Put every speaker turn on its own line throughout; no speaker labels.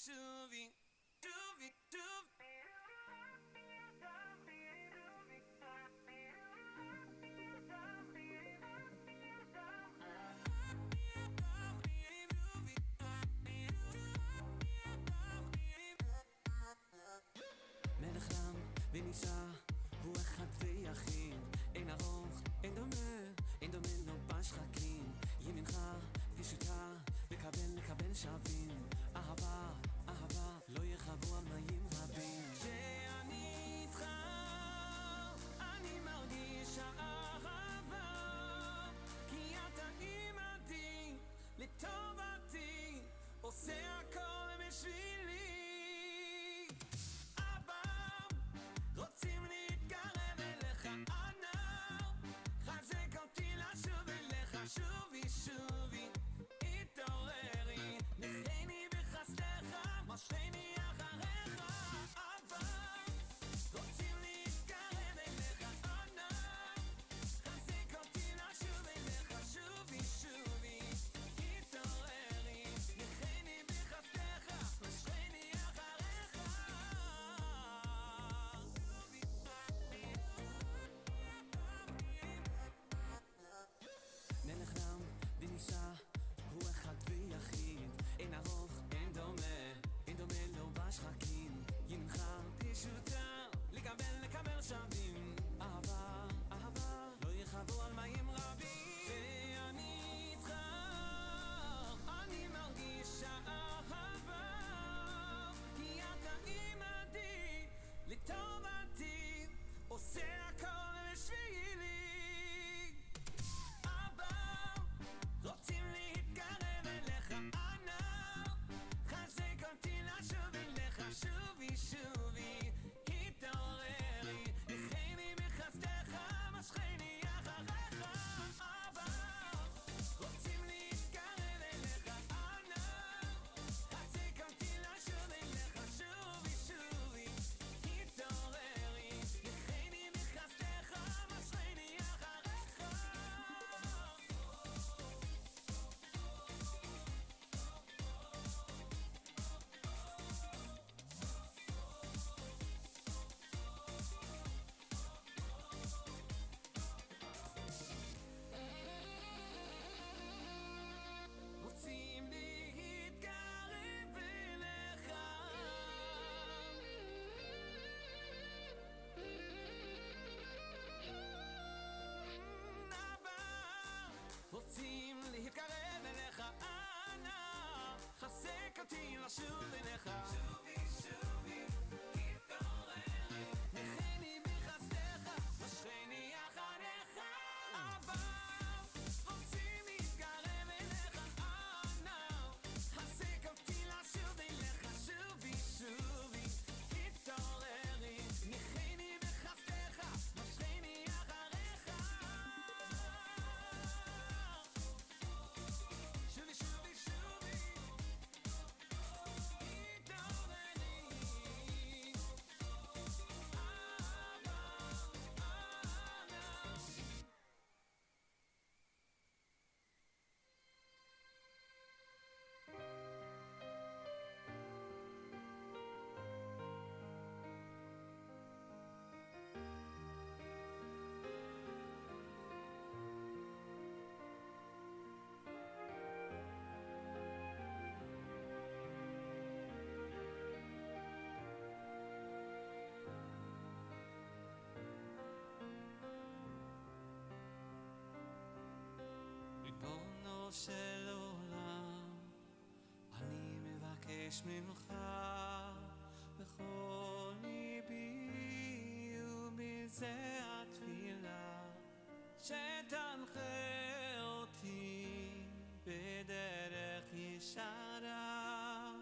שובי, שובי, שובי. מלך ים ונישא הוא אחד ויחיד, אין ארוך, אין דומה לו בשחקים. ימינך פשוטה, לקבל שווים. אהבה, אהבה, לא ירחבו על מים רבים. כשאני איתך, אני מרגיש אהבה, כי אתה עימדי, לטובתי, עושה הכל בשבילי. רוצים להתקרב אליך, אנא חזק אותי לשוב אליך. שובי, שובי, התעוררי, נכני בחסדך, משכני אחריך. אבא, רוצים להתקרב אליך, אנא חזק אותי לשוב אליך. שובי, שובי, התעוררי, נכני בחסדך, משכני אחריך. מלך ים ונישא הוא אחד ויחיד, אין ארוך, אין דומה לו בשחקים. ימינך פשוטה, לקבל שווים. אהבה, אהבה, לא ירחבו על מים רבים. ואני איתך, אני מרגיש אהבה, כי אתה עימדי, לטובתי, עושה הכל בשבילי. רוצים להתקרב אליך, אנא חזק אותי לשוב אליך. שובי, שובי, התעוררי, נכני בחסדך, משכני אחריך. אבא, רוצים להתקרב אליך, אנא חזק אותי לשוב אליך. שובי, שובי, התעוררי, נכני בחסדך, משכני אחריך. רוצים להתקרב אליך, אבא, רוצים להתקרב אליך, אנא חזק אותי לשוב אליך. שובי, שובי, התעוררי, נכני בחסדך, משכני אחריך. אבא, רוצים להתקרב אליך, אנא חזק אותי לשוב אליך. שובי, שובי, התעוררי, נכני בחסדך, משכני אחריך. שובי, שובי, שובי, התעוררי. ריבונו של עולם, אני מבקש ממך בכל ליבי, ומזה התפילה שתנחה אותי בדרך ישרה,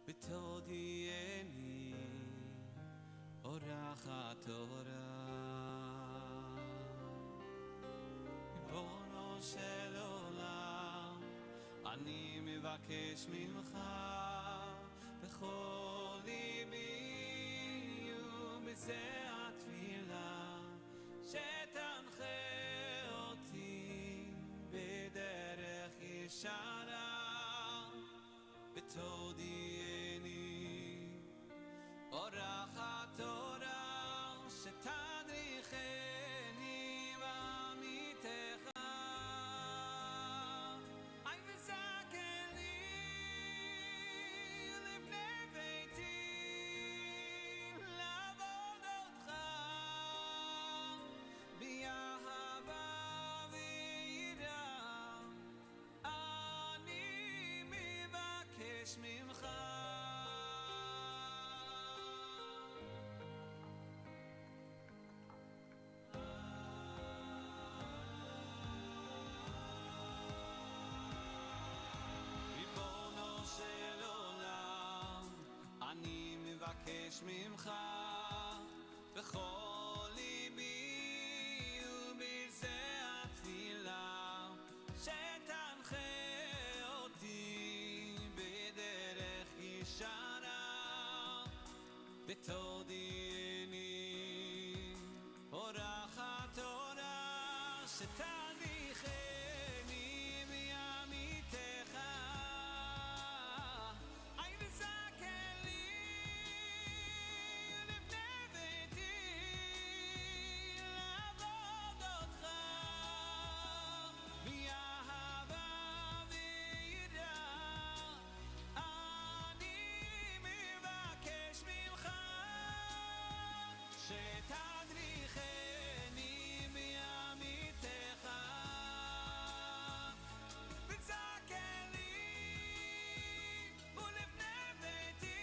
ותודיעני אורח התורה. ריבונו של עולם, אני מבקש ממך בכל ליבי, ומזה התפילה שתנחה אותי בדרך ישרה, ותודיעני מבקש ממך ריבונו של עולם אני מבקש ממך בכל ליבי ובזה התפילה שתנחה אותי בדרך ישרה ותודיעני אורחת אורה שתניחני בימיתך אי וזכר לי ולבני ביתי לעבוד אותך באהבה ויראה אני מבקש ממך שתדריכני בימיתך ותזכר לי ולבני ביתי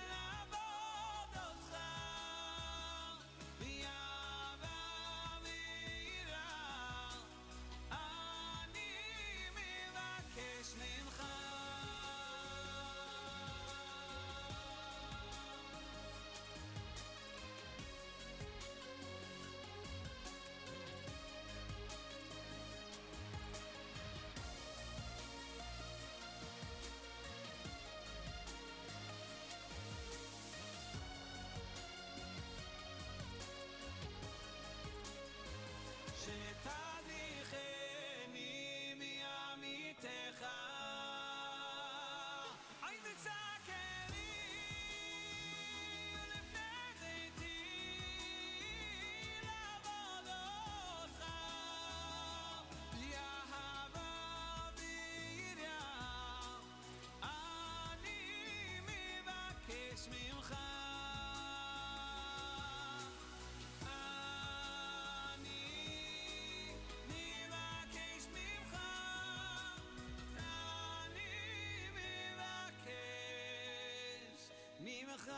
לעבוד אותך באהבה ויראה אני מבקש ממך שתדריכני בימיתך אי ותזכר לי ולבני ביתי לעבוד אותך באהבה ויראה אני מבקש ממך ממך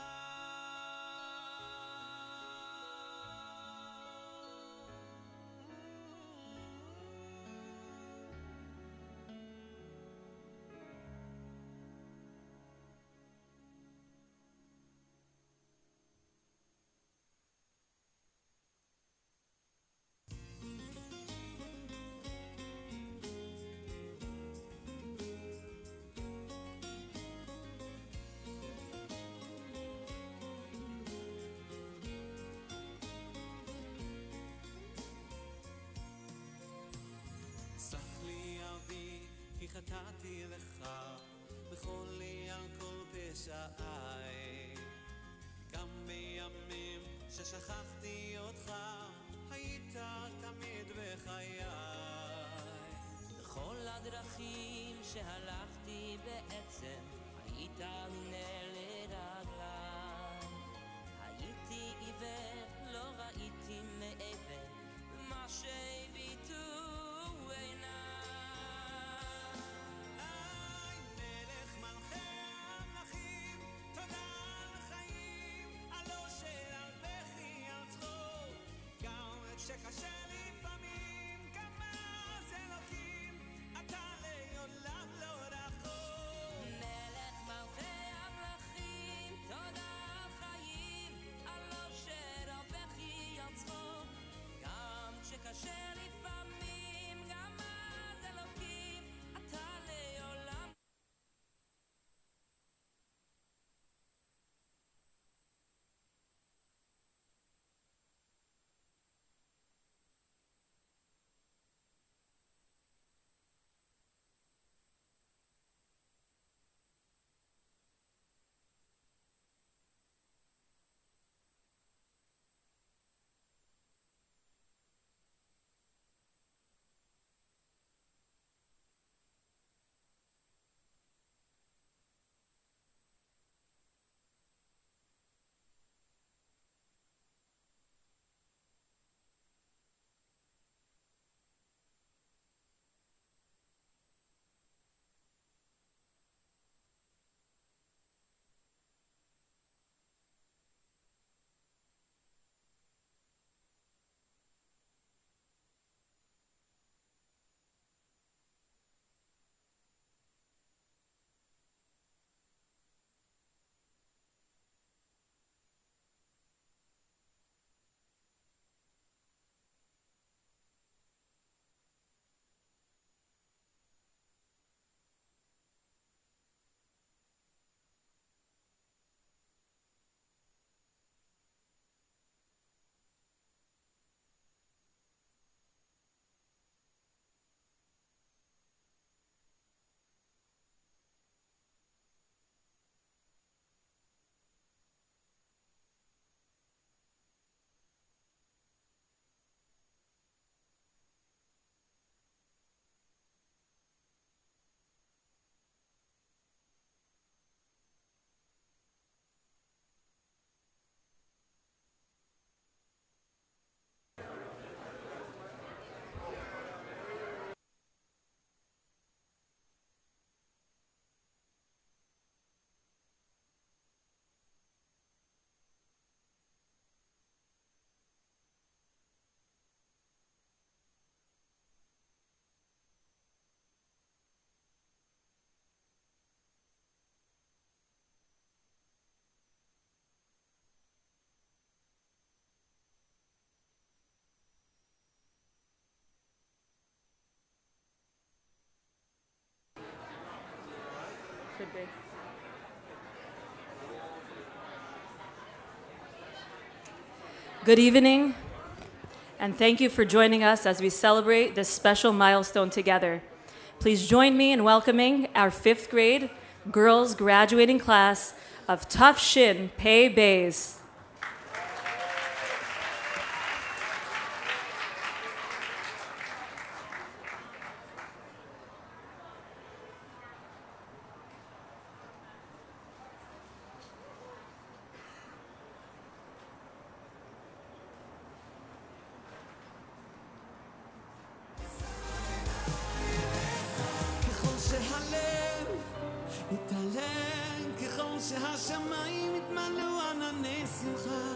סלח לי אבי כי חטאתי לך בכל לי על כל פשעי גם בימים ששכחתי אותך היית תמיד בחיי
בכל הדרכים שהלכתי בעצם היית נר לרגליי הייתי עיוור לא ראיתי מעבר מה שהביטו עיניי
מלך מלכי המלכים תודה על חיים על אושר על בכי על צחוק גם כשקשה לפעמים גם אז אלוקים אתה לעולם לא רחוק
מלך מלכי המלכים תודה על חיים על אושר על בכי על צחוק גם כשקשה לפעמים גם אז
Could be. Good evening, and thank you for joining us as we celebrate this special milestone together. Please join me in welcoming our 5th grade girls graduating class of Tough Shin Pei Bays.
ככל שהלב יתעלם, ככל שהשמיים יתמלאו ענני שמחה.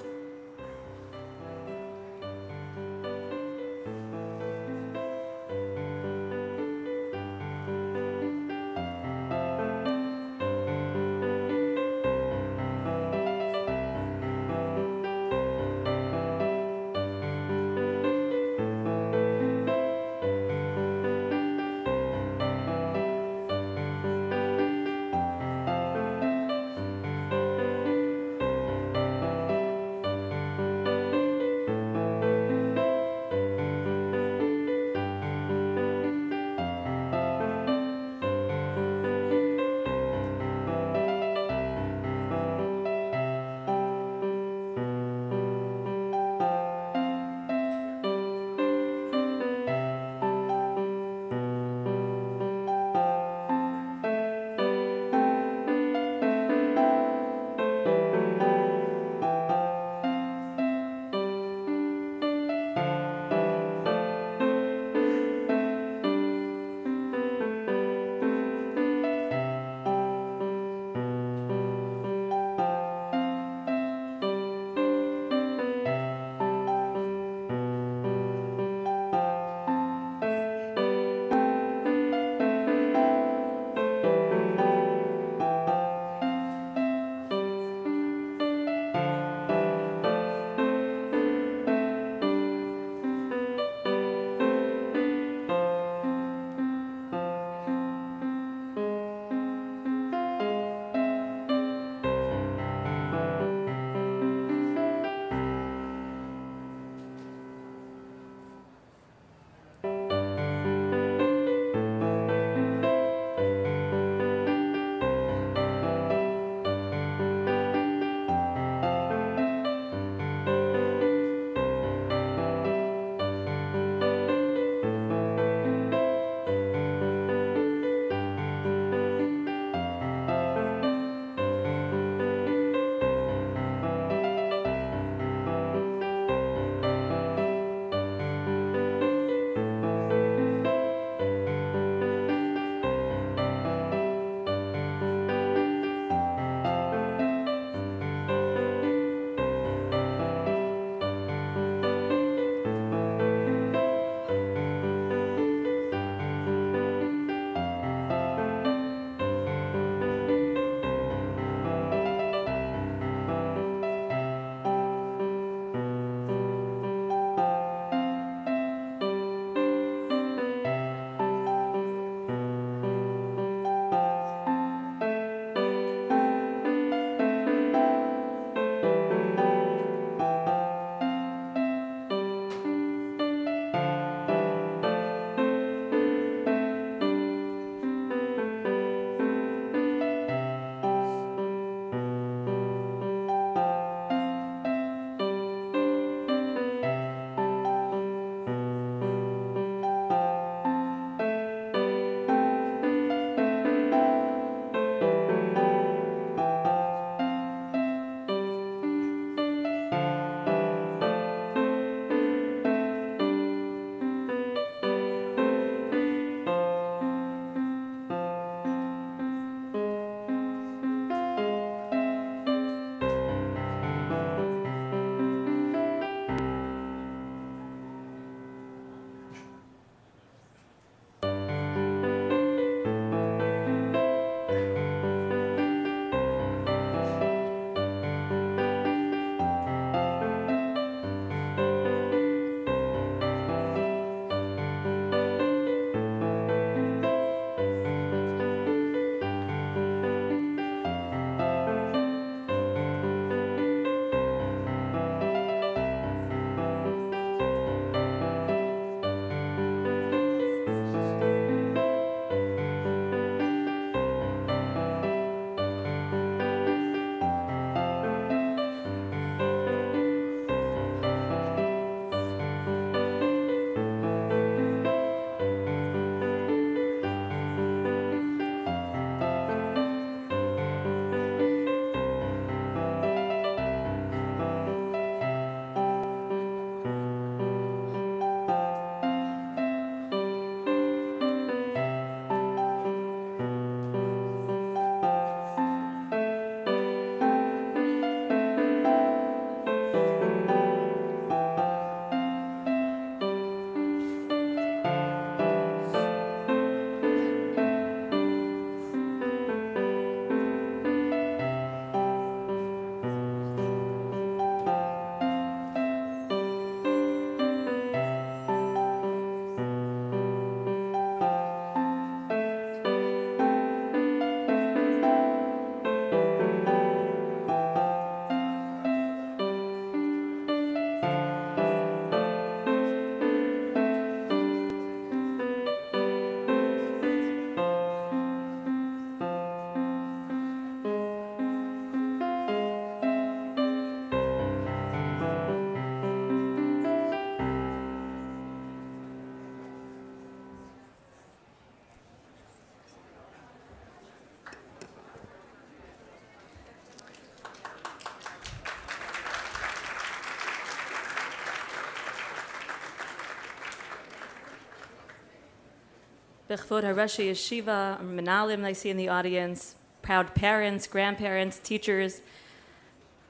Bechvod HaRashi Yeshiva, Menalim I see in the audience, proud parents, grandparents, teachers,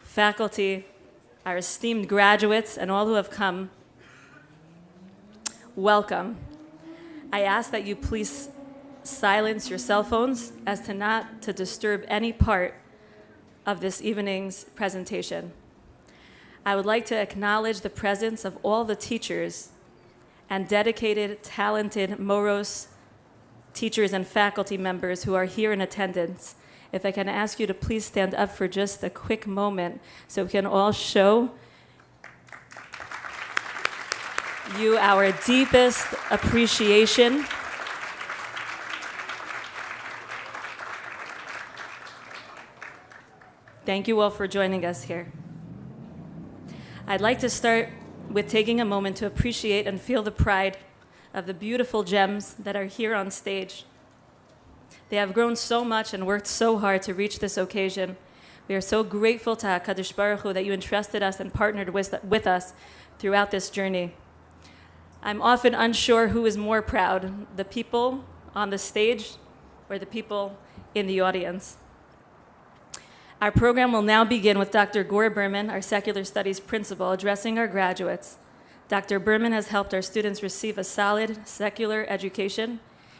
faculty, our esteemed graduates, and all who have come, welcome. I ask that you please silence your cell phones as to not to disturb any part of this evening's presentation. I would like to acknowledge the presence of all the teachers and dedicated, talented Moros teachers and faculty members who are here in attendance. If I can ask you to please stand up for just a quick moment so we can all show you our deepest appreciation. Thank you all for joining us here. I'd like to start with taking a moment to appreciate and feel the pride of the beautiful gems that are here on stage. They have grown so much and worked so hard to reach this occasion. We are so grateful to HaKadosh Baruch Hu that you entrusted us and partnered with us throughout this journey. I'm often unsure who is more proud, the people on the stage or the people in the audience. Our program will now begin with Dr. Gore Berman, our Secular Studies principal, addressing our graduates. Dr. Berman has helped our students receive a solid secular education.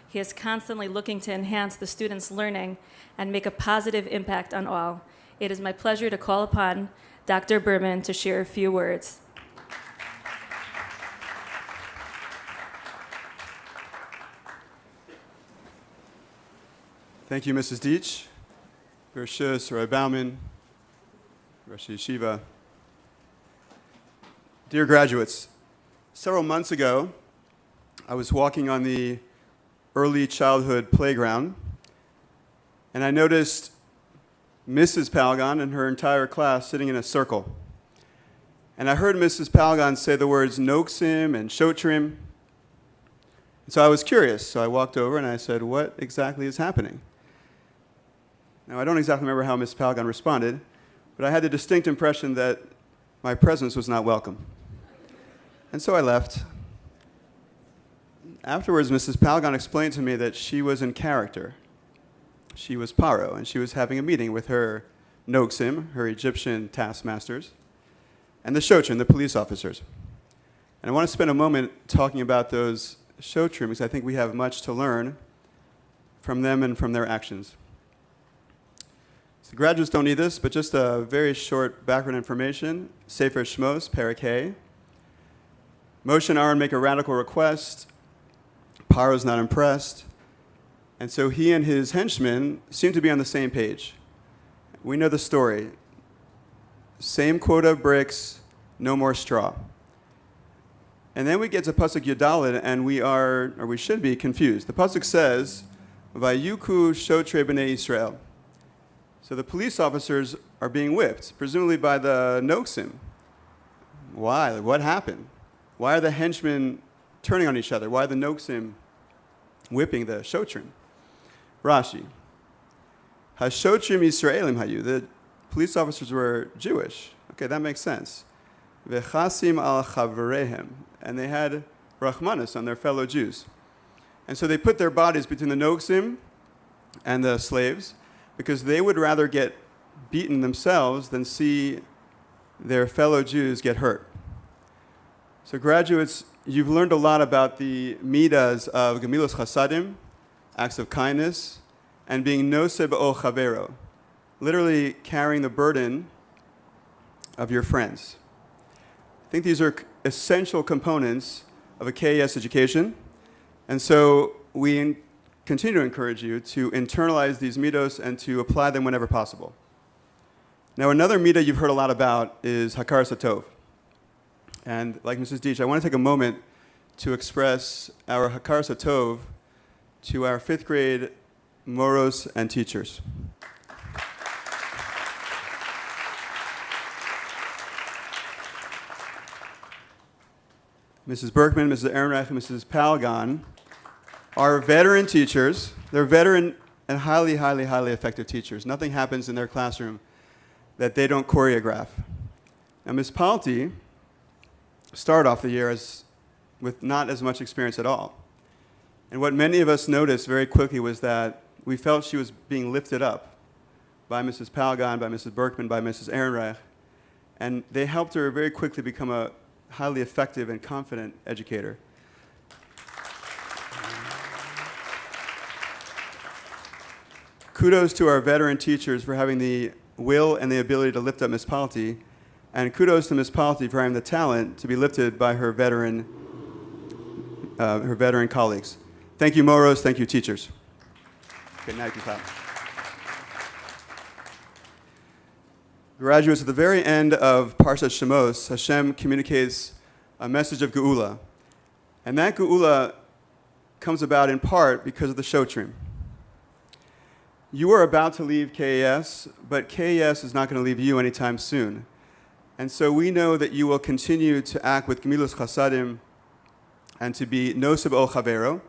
He is constantly looking to enhance the students' learning and make a positive impact on all. It is my pleasure to call upon Dr. Berman to share a few words.
Thank you, Mrs. Deitch, Bershus, Roy Bauman, Rosh Yeshiva. Dear graduates, several months ago, I was walking on the early childhood playground, and I noticed Mrs. Palgon and her entire class sitting in a circle. And I heard Mrs. Palgon say the words Noksim and Shotrim. And so I was curious, so I walked over and I said, what exactly is happening? Now, I don't exactly remember how Ms. Palgon responded, but I had the distinct impression that my presence was not welcome. And so I left. Afterwards, Mrs. Palgon explained to me that she was in character. She was Paro, and she was having a meeting with her Noksim, her Egyptian taskmasters, and the Shotrim, the police officers. And I want to spend a moment talking about those Shotrim because I think we have much to learn from them and from their actions. So the graduates don't need this, but just a very short background information. Sefer Shmos, Perek Hey. Moshe and Aaron make a radical request. Paro's not impressed. And so he and his henchmen seem to be on the same page. We know the story. Same quota of bricks, no more straw. And then we get to Pasuk Yudalid, and we should be confused. The Pasuk says, Vayuku Shotre B'nei Yisrael. So the police officers are being whipped, presumably by the Noksim. Why? What happened? Why are the henchmen turning on each other? Why are the Noksim whipping the Shotrim? Rashi. HaShotrim Yisraelim hayu. The police officers were Jewish. Okay, that makes sense. V'chasim al chavrehem. And they had Rachmanis on their fellow Jews. And so they put their bodies between the Noksim and the slaves because they would rather get beaten themselves than see their fellow Jews get hurt. So graduates, you've learned a lot about the midas of Gemilas Chasadim, acts of kindness, and being noseh b'o chavero, literally carrying the burden of your friends. I think these are essential components of a KES education, and so we continue to encourage you to internalize these midos and to apply them whenever possible. Now, another midah you've heard a lot about is Hakar Satov. And like Mrs. Deitch, I want to take a moment to express our Hakar Satov to our 5th grade moros and teachers. Mrs. Berkman, Mrs. Ehrenreich, and Mrs. Palgon are veteran teachers. They're veteran and highly, highly, highly effective teachers. Nothing happens in their classroom that they don't choreograph. Now, Ms. Palti started off the year with not as much experience at all. And what many of us noticed very quickly was that we felt she was being lifted up by Mrs. Palgan, by Mrs. Berkman, by Mrs. Ehrenreich, and they helped her very quickly become a highly effective and confident educator. Kudos to our veteran teachers for having the will and the ability to lift up Ms. Palti, and kudos to Ms. Palti for having the talent to be lifted by her veteran colleagues. Thank you, Moros. Thank you, teachers. Okay, now you can clap. Graduates, at the very end of Parshat Shemos, Hashem communicates a message of Geula. And that Geula comes about in part because of the Shotrim. You are about to leave KES, but KES is not going to leave you anytime soon. And so we know that you will continue to act with Gemilas Chasadim and to be Noseb O Chavero.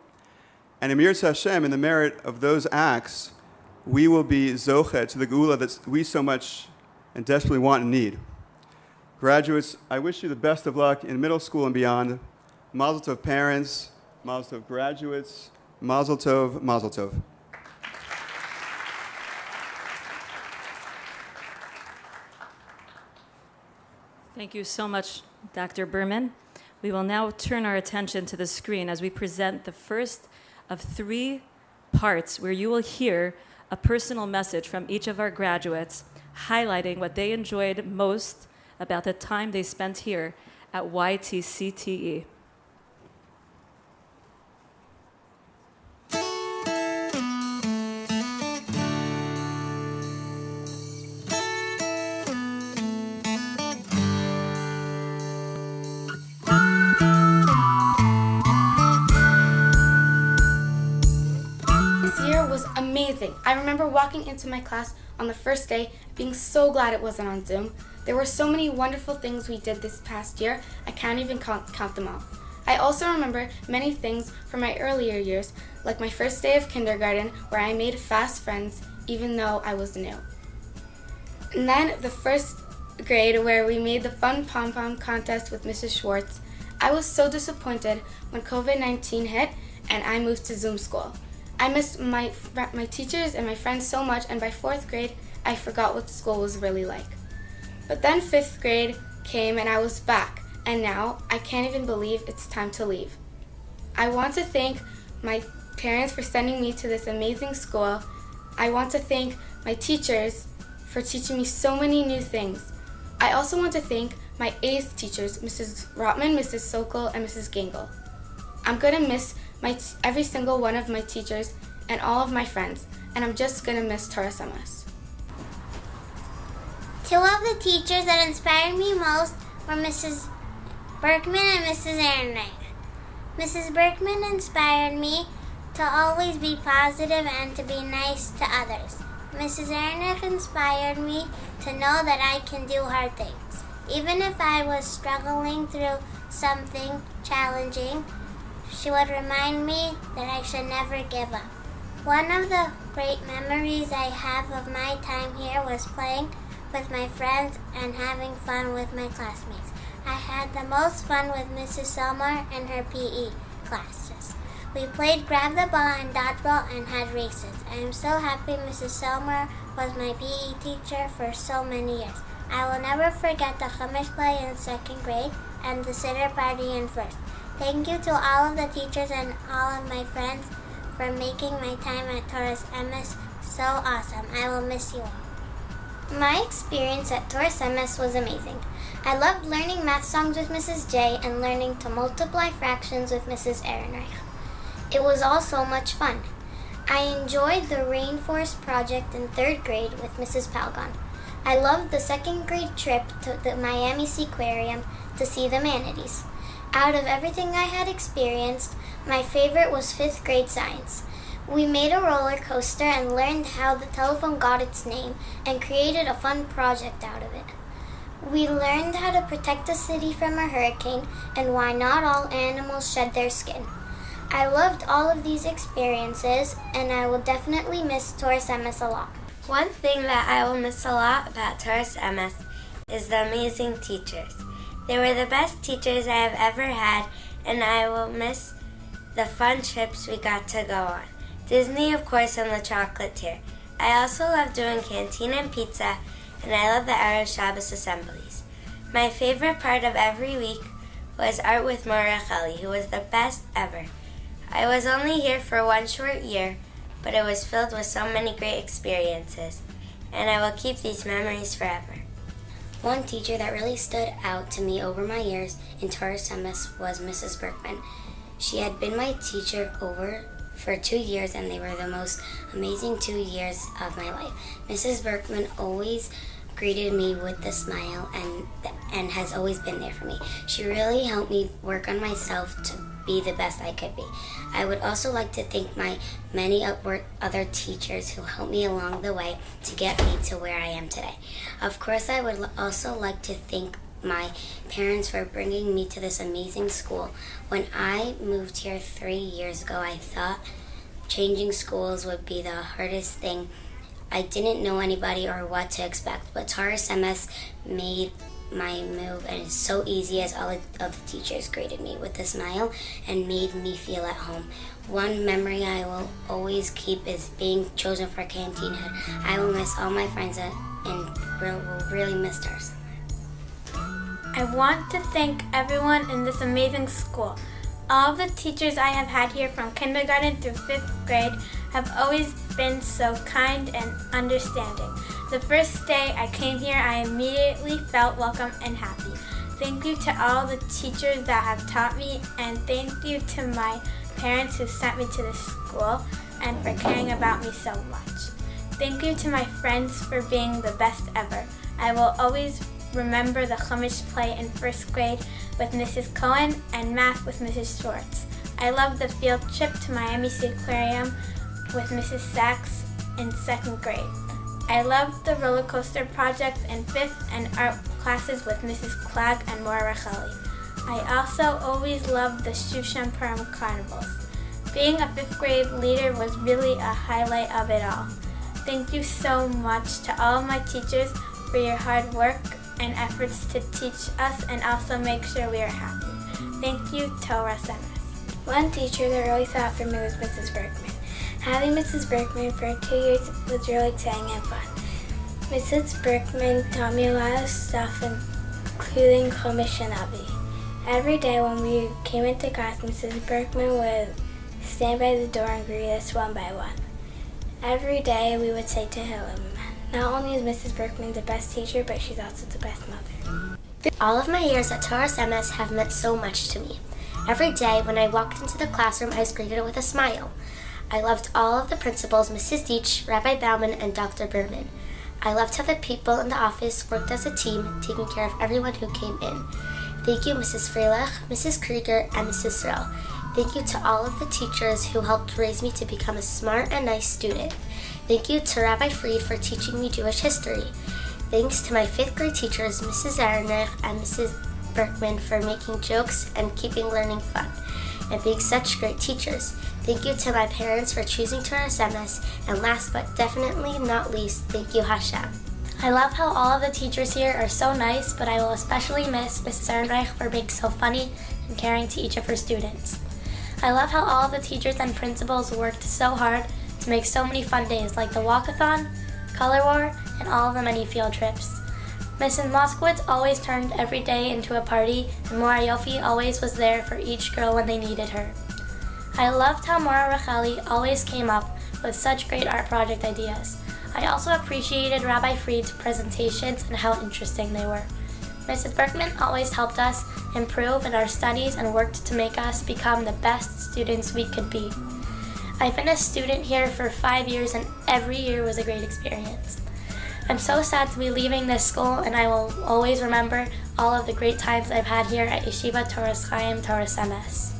And Emir Hashem, in the merit of those acts, we will be Zochet to the Geula that we so much and desperately want and need. Graduates, I wish you the best of luck in middle school and beyond. Mazel tov parents, mazel tov graduates, mazel tov, mazel tov.
Thank you so much, Dr. Berman. We will now turn our attention to the screen as we present the first of 3 parts where you will hear a personal message from each of our graduates highlighting what they enjoyed most about the time they spent here at YTCTE.
This year was amazing. I remember walking into my class on the first day, being so glad it wasn't on Zoom. There were so many wonderful things we did this past year, I can't even count them all. I also remember many things from my earlier years, like my first day of kindergarten, where I made fast friends, even though I was new. And then the first grade, where we made the fun pom-pom contest with Mrs. Schwartz. I was so disappointed when COVID-19 hit and I moved to Zoom school. I missed my teachers and my friends so much, and by 4th grade, I forgot what school was really like. But then 5th grade came and I was back, and now I can't even believe it's time to leave. I want to thank my parents for sending me to this amazing school. I want to thank my teachers for teaching me so many new things. I also want to thank my ACE teachers, Mrs. Rotman, Mrs. Sokol, and Mrs. Gangle. I'm going to miss every single one of my teachers and all of my friends, and I'm just going to miss Torah Semes.
2 of the teachers that inspired me most were Mrs. Berkman and Mrs. Ehrenreich. Mrs. Berkman inspired me to always be positive and to be nice to others. Mrs. Ehrenreich inspired me to know that I can do hard things. Even if I was struggling through something challenging, she would remind me that I should never give up. One of the great memories I have of my time here was playing with my friends and having fun with my classmates. I had the most fun with Mrs. Selmar and her PE classes. We played grab the ball and dodgeball and had races. I am so happy Mrs. Selmar was my PE teacher for so many years. I will never forget the Chumash play in 2nd grade and the Siddur party in 1st. Thank you to all of the teachers and all of my friends for making my time at Torah Semes so awesome. I will miss you all. My experience at Torah Semes was amazing. I loved learning math songs with Mrs. J and learning to multiply fractions with Mrs. Ehrenreich. It was all so much fun. I enjoyed the Rainforest project in 3rd grade with Mrs. Palgon. I loved the 2nd grade trip to the Miami Seaquarium to see the manatees. Out of everything I had experienced, my favorite was 5th grade science. We made a roller coaster and learned how the telephone got its name and created a fun project out of it. We learned how to protect the city from a hurricane and why not all animals shed their skin. I loved all of these experiences, and I will definitely miss Torah Semes a lot.
One thing that I will miss a lot about Torah Semes is the amazing teachers. They were the best teachers I have ever had, and I will miss the fun trips we got to go on. Disney, of course, and the chocolate tier. I also love doing canteen and pizza, and I love the Erev Shabbos assemblies. My favorite part of every week was art with Mora Chali, who was the best ever. I was only here for 1 short year, but it was filled with so many great experiences, and I will keep these memories forever.
One teacher that really stood out to me over my years in Torah Semes was Mrs. Berkman. She had been my teacher for 2 years, and they were the most amazing 2 years of my life. Mrs. Berkman always greeted me with a smile and has always been there for me. She really helped me work on myself to be the best I could be. I would also like to thank my many other teachers who helped me along the way to get me to where I am today. Of course, I would also like to thank my parents for bringing me to this amazing school. When I moved here 3 years ago, I thought changing schools would be the hardest thing. I didn't know anybody or what to expect, but Torah Semes made my move, and it's so easy as all of the teachers greeted me with a smile and made me feel at home. One memory I will always keep is being chosen for canteen head. I will miss all my friends and will really miss her.
I want to thank everyone in this amazing school. All of the teachers I have had here from kindergarten through 5th grade have always been so kind and understanding. The first day I came here, I immediately felt welcome and happy. Thank you to all the teachers that have taught me, and thank you to my parents who sent me to this school and for caring about me so much. Thank you to my friends for being the best ever. I will always remember the Chumash play in 1st grade with Mrs. Cohen and math with Mrs. Schwartz. I loved the field trip to Miami Sea Aquarium with Mrs. Sachs in 2nd grade. I loved the roller coaster project in 5th and art classes with Mrs. Clag and Maura Racheli. I also always loved the Shushan Purim carnivals. Being a 5th grade leader was really a highlight of it all. Thank you so much to all of my teachers for your hard work and efforts to teach us and also make sure we are happy. Thank you, Torah Semes.
One teacher that really stood out for me was Mrs. Berkman. Having Mrs. Berkman for 2 years was really exciting and fun. Mrs. Berkman taught me a lot of stuff, including Chumash and Avi. Every day when we came into class, Mrs. Berkman would stand by the door and greet us one by one. Every day we would say to him, not only is Mrs. Berkman the best teacher, but she's also the best mother.
All of my years at Torah Semes have meant so much to me. Every day when I walked into the classroom, I was greeted with a smile. I loved all of the principals, Mrs. Deitch, Rabbi Bauman, and Dr. Berman. I loved how the people in the office worked as a team, taking care of everyone who came in. Thank you, Mrs. Freilich, Mrs. Krieger, and Mrs. Searle. Thank you to all of the teachers who helped raise me to become a smart and nice student. Thank you to Rabbi Fried for teaching me Jewish history. Thanks to my 5th grade teachers, Mrs. Aronich and Mrs. Berkman, for making jokes and keeping learning fun, and being such great teachers. Thank you to my parents for choosing Torah Semes, and last but definitely not least, thank you, Hashem.
I love how all of the teachers here are so nice, but I will especially miss Mrs. Ehrenreich for being so funny and caring to each of her students. I love how all of the teachers and principals worked so hard to make so many fun days like the walkathon, color war, and all of the many field trips. Mrs. Moskowitz always turned every day into a party, and Mora Yofi always was there for each girl when they needed her. I loved how Mora Racheli always came up with such great art project ideas. I also appreciated Rabbi Fried's presentations and how interesting they were. Mrs. Berkman always helped us improve in our studies and worked to make us become the best students we could be. I've been a student here for 5 years, and every year was a great experience. I'm so sad to be leaving this school, and I will always remember all of the great times I've had here at Yeshiva Torah Chaim Torah Semes.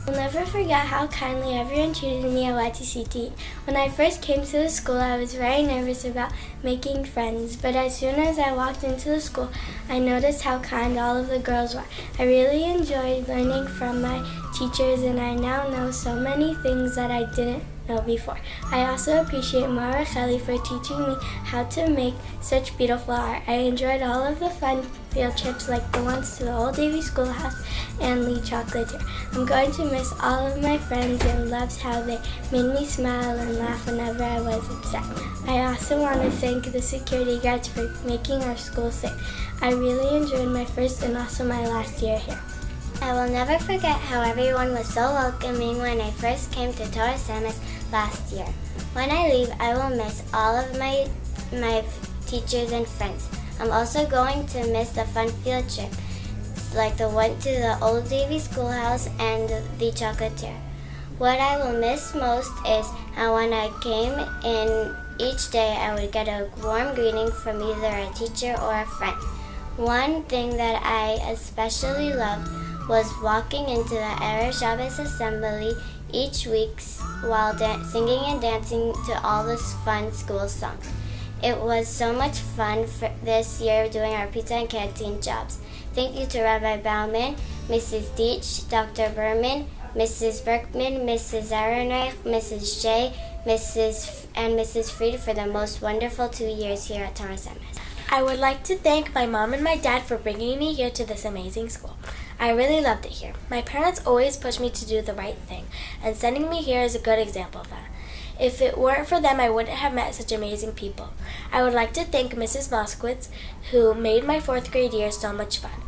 I'll never forget how kindly everyone treated me at YTCT. When I first came to the school, I was very nervous about making friends, but as soon as I walked into the school, I noticed how kind all of the girls were. I really enjoyed learning from my teachers, and I now know so many things that I didn't know before. I also appreciate Mara Kelly for teaching me how to make such beautiful art. I enjoyed all of the fun field trips like the ones to the Old Davy Schoolhouse and Lee Chocolatier. I'm going to miss all of my friends and loved how they made me smile and laugh whenever I was upset. I also want to thank the security guards for making our school safe. I really enjoyed my first and also my last year here.
I will never forget how everyone was so welcoming when I first came to Torah Samas last year. When I leave, I will miss all of my teachers and friends. I'm also going to miss the fun field trip, like the one to the Old Davy Schoolhouse and the Chocolatier. What I will miss most is how when I came in each day, I would get a warm greeting from either a teacher or a friend. One thing that I especially loved was walking into the Erev Shabbos assembly each week while singing and dancing to all the fun school songs. It was so much fun this year doing our pizza and canteen jobs. Thank you to Rabbi Bauman, Mrs. Deitch, Dr. Berman, Mrs. Berkman, Mrs. Aronreich, Mrs. J, and Mrs. Fried for the most wonderful 2 years here at Torah Samas.
I would like to thank my mom and my dad for bringing me here to this amazing school. I really loved it here. My parents always pushed me to do the right thing, and sending me here is a good example of that. If it weren't for them, I wouldn't have met such amazing people. I would like to thank Mrs. Moskowitz, who made my 4th grade year so much fun.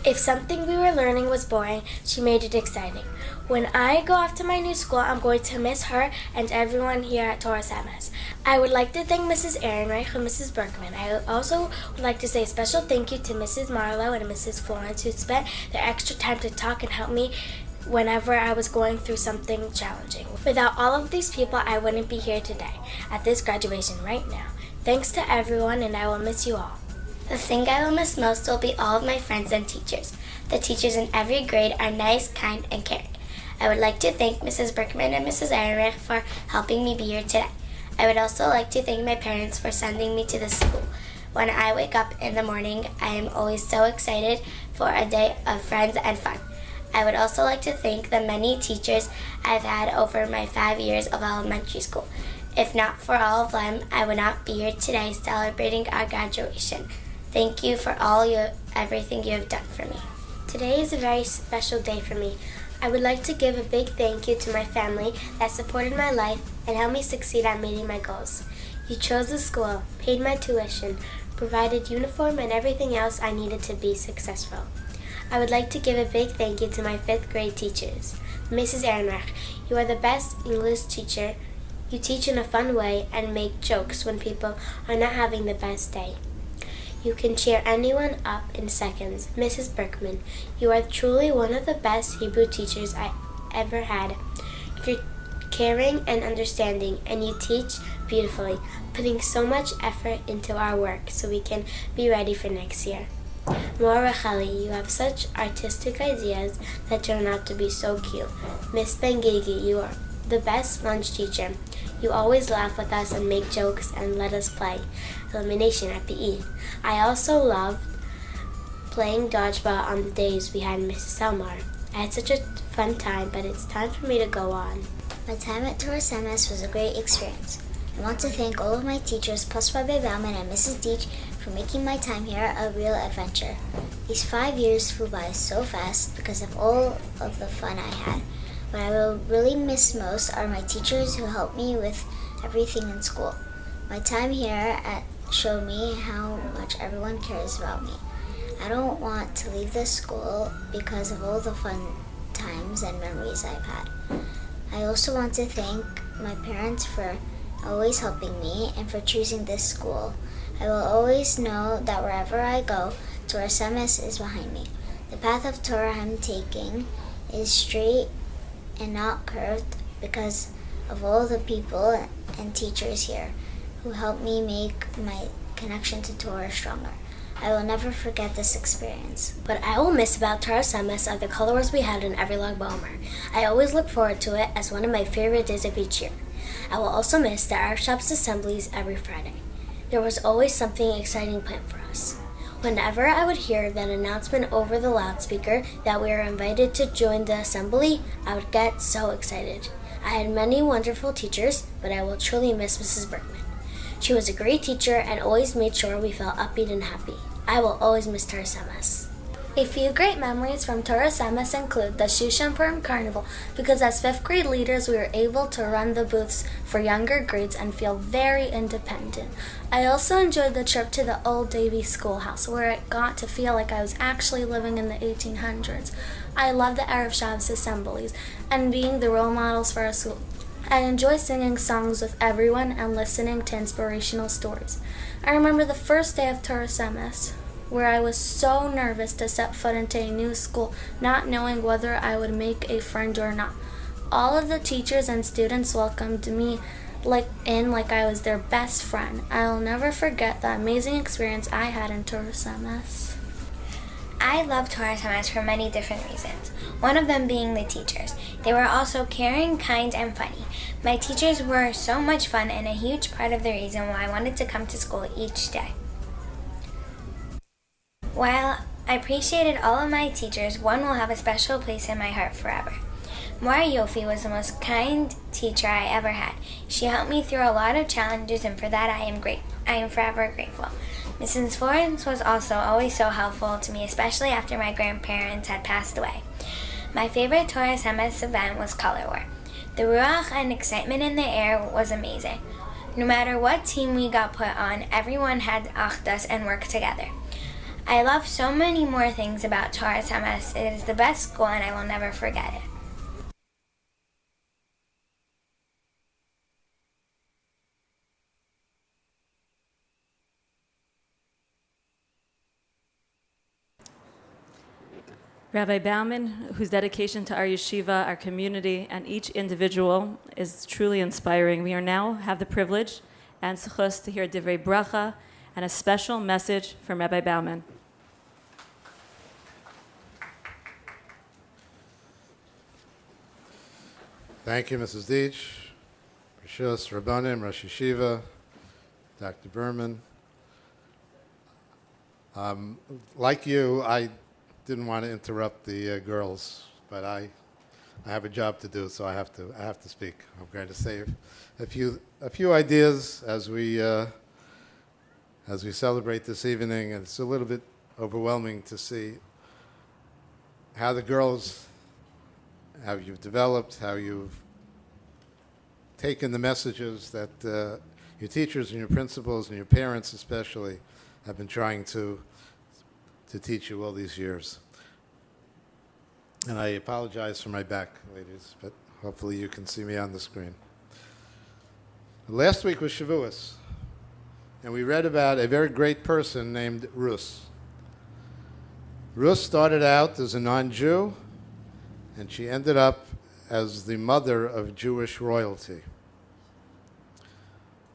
If something we were learning was boring, she made it exciting. When I go off to my new school, I'm going to miss her and everyone here at Torah Samas. I would like to thank Mrs. Ehrenreich and Mrs. Berkman. I also would like to say a special thank you to Mrs. Marlowe and Mrs. Florence, who spent their extra time to talk and help me whenever I was going through something challenging. Without all of these people, I wouldn't be here today at this graduation right now. Thanks to everyone, and I will miss you all.
The thing I will miss most will be all of my friends and teachers. The teachers in every grade are nice, kind, and caring. I would like to thank Mrs. Berkman and Mrs. Ehrenreich for helping me be here today. I would also like to thank my parents for sending me to the school. When I wake up in the morning, I am always so excited for a day of friends and fun. I would also like to thank the many teachers I've had over my 5 years of elementary school. If not for all of them, I would not be here today celebrating our graduation. Thank you for everything you have done for me.
Today is a very special day for me. I would like to give a big thank you to my family that supported my life and helped me succeed at meeting my goals. You chose the school, paid my tuition, provided uniform and everything else I needed to be successful. I would like to give a big thank you to my 5th grade teachers. Mrs. Ehrenreich, you are the best English teacher. You teach in a fun way and make jokes when people are not having the best day. You can cheer anyone up in seconds. Mrs. Berkman, you are truly one of the best Hebrew teachers I ever had. You're caring and understanding, and you teach beautifully, putting so much effort into our work so we can be ready for next year. Mora Racheli, you have such artistic ideas that turn out to be so cute. Miss Ben-Gigi, you are the best lunch teacher. You always laugh with us and make jokes and let us play elimination at PE. I also loved playing dodgeball on the days we had Mrs. Selmar. I had such a fun time, but it's time for me to go on.
My time at Torah Samas was a great experience. I want to thank all of my teachers, plus Rabbi Bauman and Mrs. Deitch, for making my time here a real adventure. These 5 years flew by so fast because of all of the fun I had. What I will really miss most are my teachers who helped me with everything in school. My time here showed me how much everyone cares about me. I don't want to leave this school because of all the fun times and memories I've had. I also want to thank my parents for always helping me and for choosing this school. I will always know that wherever I go, Torah Samas is behind me. The path of Torah I'm taking is straight and not curved because of all the people and teachers here who helped me make my connection to Torah stronger. I will never forget this experience.
What I will miss about Torah Samas are the colors we had in every Lag BaOmer. I always look forward to it as one of my favorite days of each year. I will also miss the Arab Shops assemblies every Friday. There was always something exciting planned for us. Whenever I would hear that announcement over the loudspeaker that we were invited to join the assembly, I would get so excited. I had many wonderful teachers, but I will truly miss Mrs. Berkman. She was a great teacher and always made sure we felt upbeat and happy. I will always miss Torah Semes. A few great memories from Torah Semes include the Shushan Purim Carnival, because as 5th grade leaders we were able to run the booths for younger grades and feel very independent. I also enjoyed the trip to the old Davy schoolhouse, where I got to feel like I was actually living in the 1800s. I love the Erev Shabbos assemblies and being the role models for our school. I enjoy singing songs with everyone and listening to inspirational stories. I remember the first day of Torah Semes, where I was so nervous to set foot into a new school, not knowing whether I would make a friend or not. All of the teachers and students welcomed me like I was their best friend. I'll never forget the amazing experience I had in Torah Semes.
I love Torah Semes for many different reasons, one of them being the teachers. They were also caring, kind, and funny. My teachers were so much fun and a huge part of the reason why I wanted to come to school each day. While I appreciated all of my teachers, one will have a special place in my heart forever. Mora Yofi was the most kind teacher I ever had. She helped me through a lot of challenges, and for that I am forever grateful. Mrs. Florence was also always so helpful to me, especially after my grandparents had passed away. My favorite Torah Semes event was Color War. The ruach and excitement in the air was amazing. No matter what team we got put on, everyone had achdus and worked together. I love so many more things about Torah Semes. It is the best school and I will never forget it.
Rabbi Bauman, whose dedication to our yeshiva, our community, and each individual is truly inspiring. We are now have the privilege and zechus to hear divrei bracha and a special message from Rabbi Bauman.
Thank you, Mrs. Deitch, Rishus Rabbanim, Rosh Yeshiva, Dr. Berman. Like you, I didn't want to interrupt the girls, but I have a job to do, so I have to speak. I'm going to say a few ideas as we celebrate this evening, and it's a little bit overwhelming to see how the girls, how you've developed, how you've taken the messages that your teachers and your principals and your parents especially have been trying to teach you all these years. And I apologize for my back, ladies, but hopefully you can see me on the screen. Last week was Shavuos, and we read about a very great person named Rus. Rus started out as a non-Jew, and she ended up as the mother of Jewish royalty.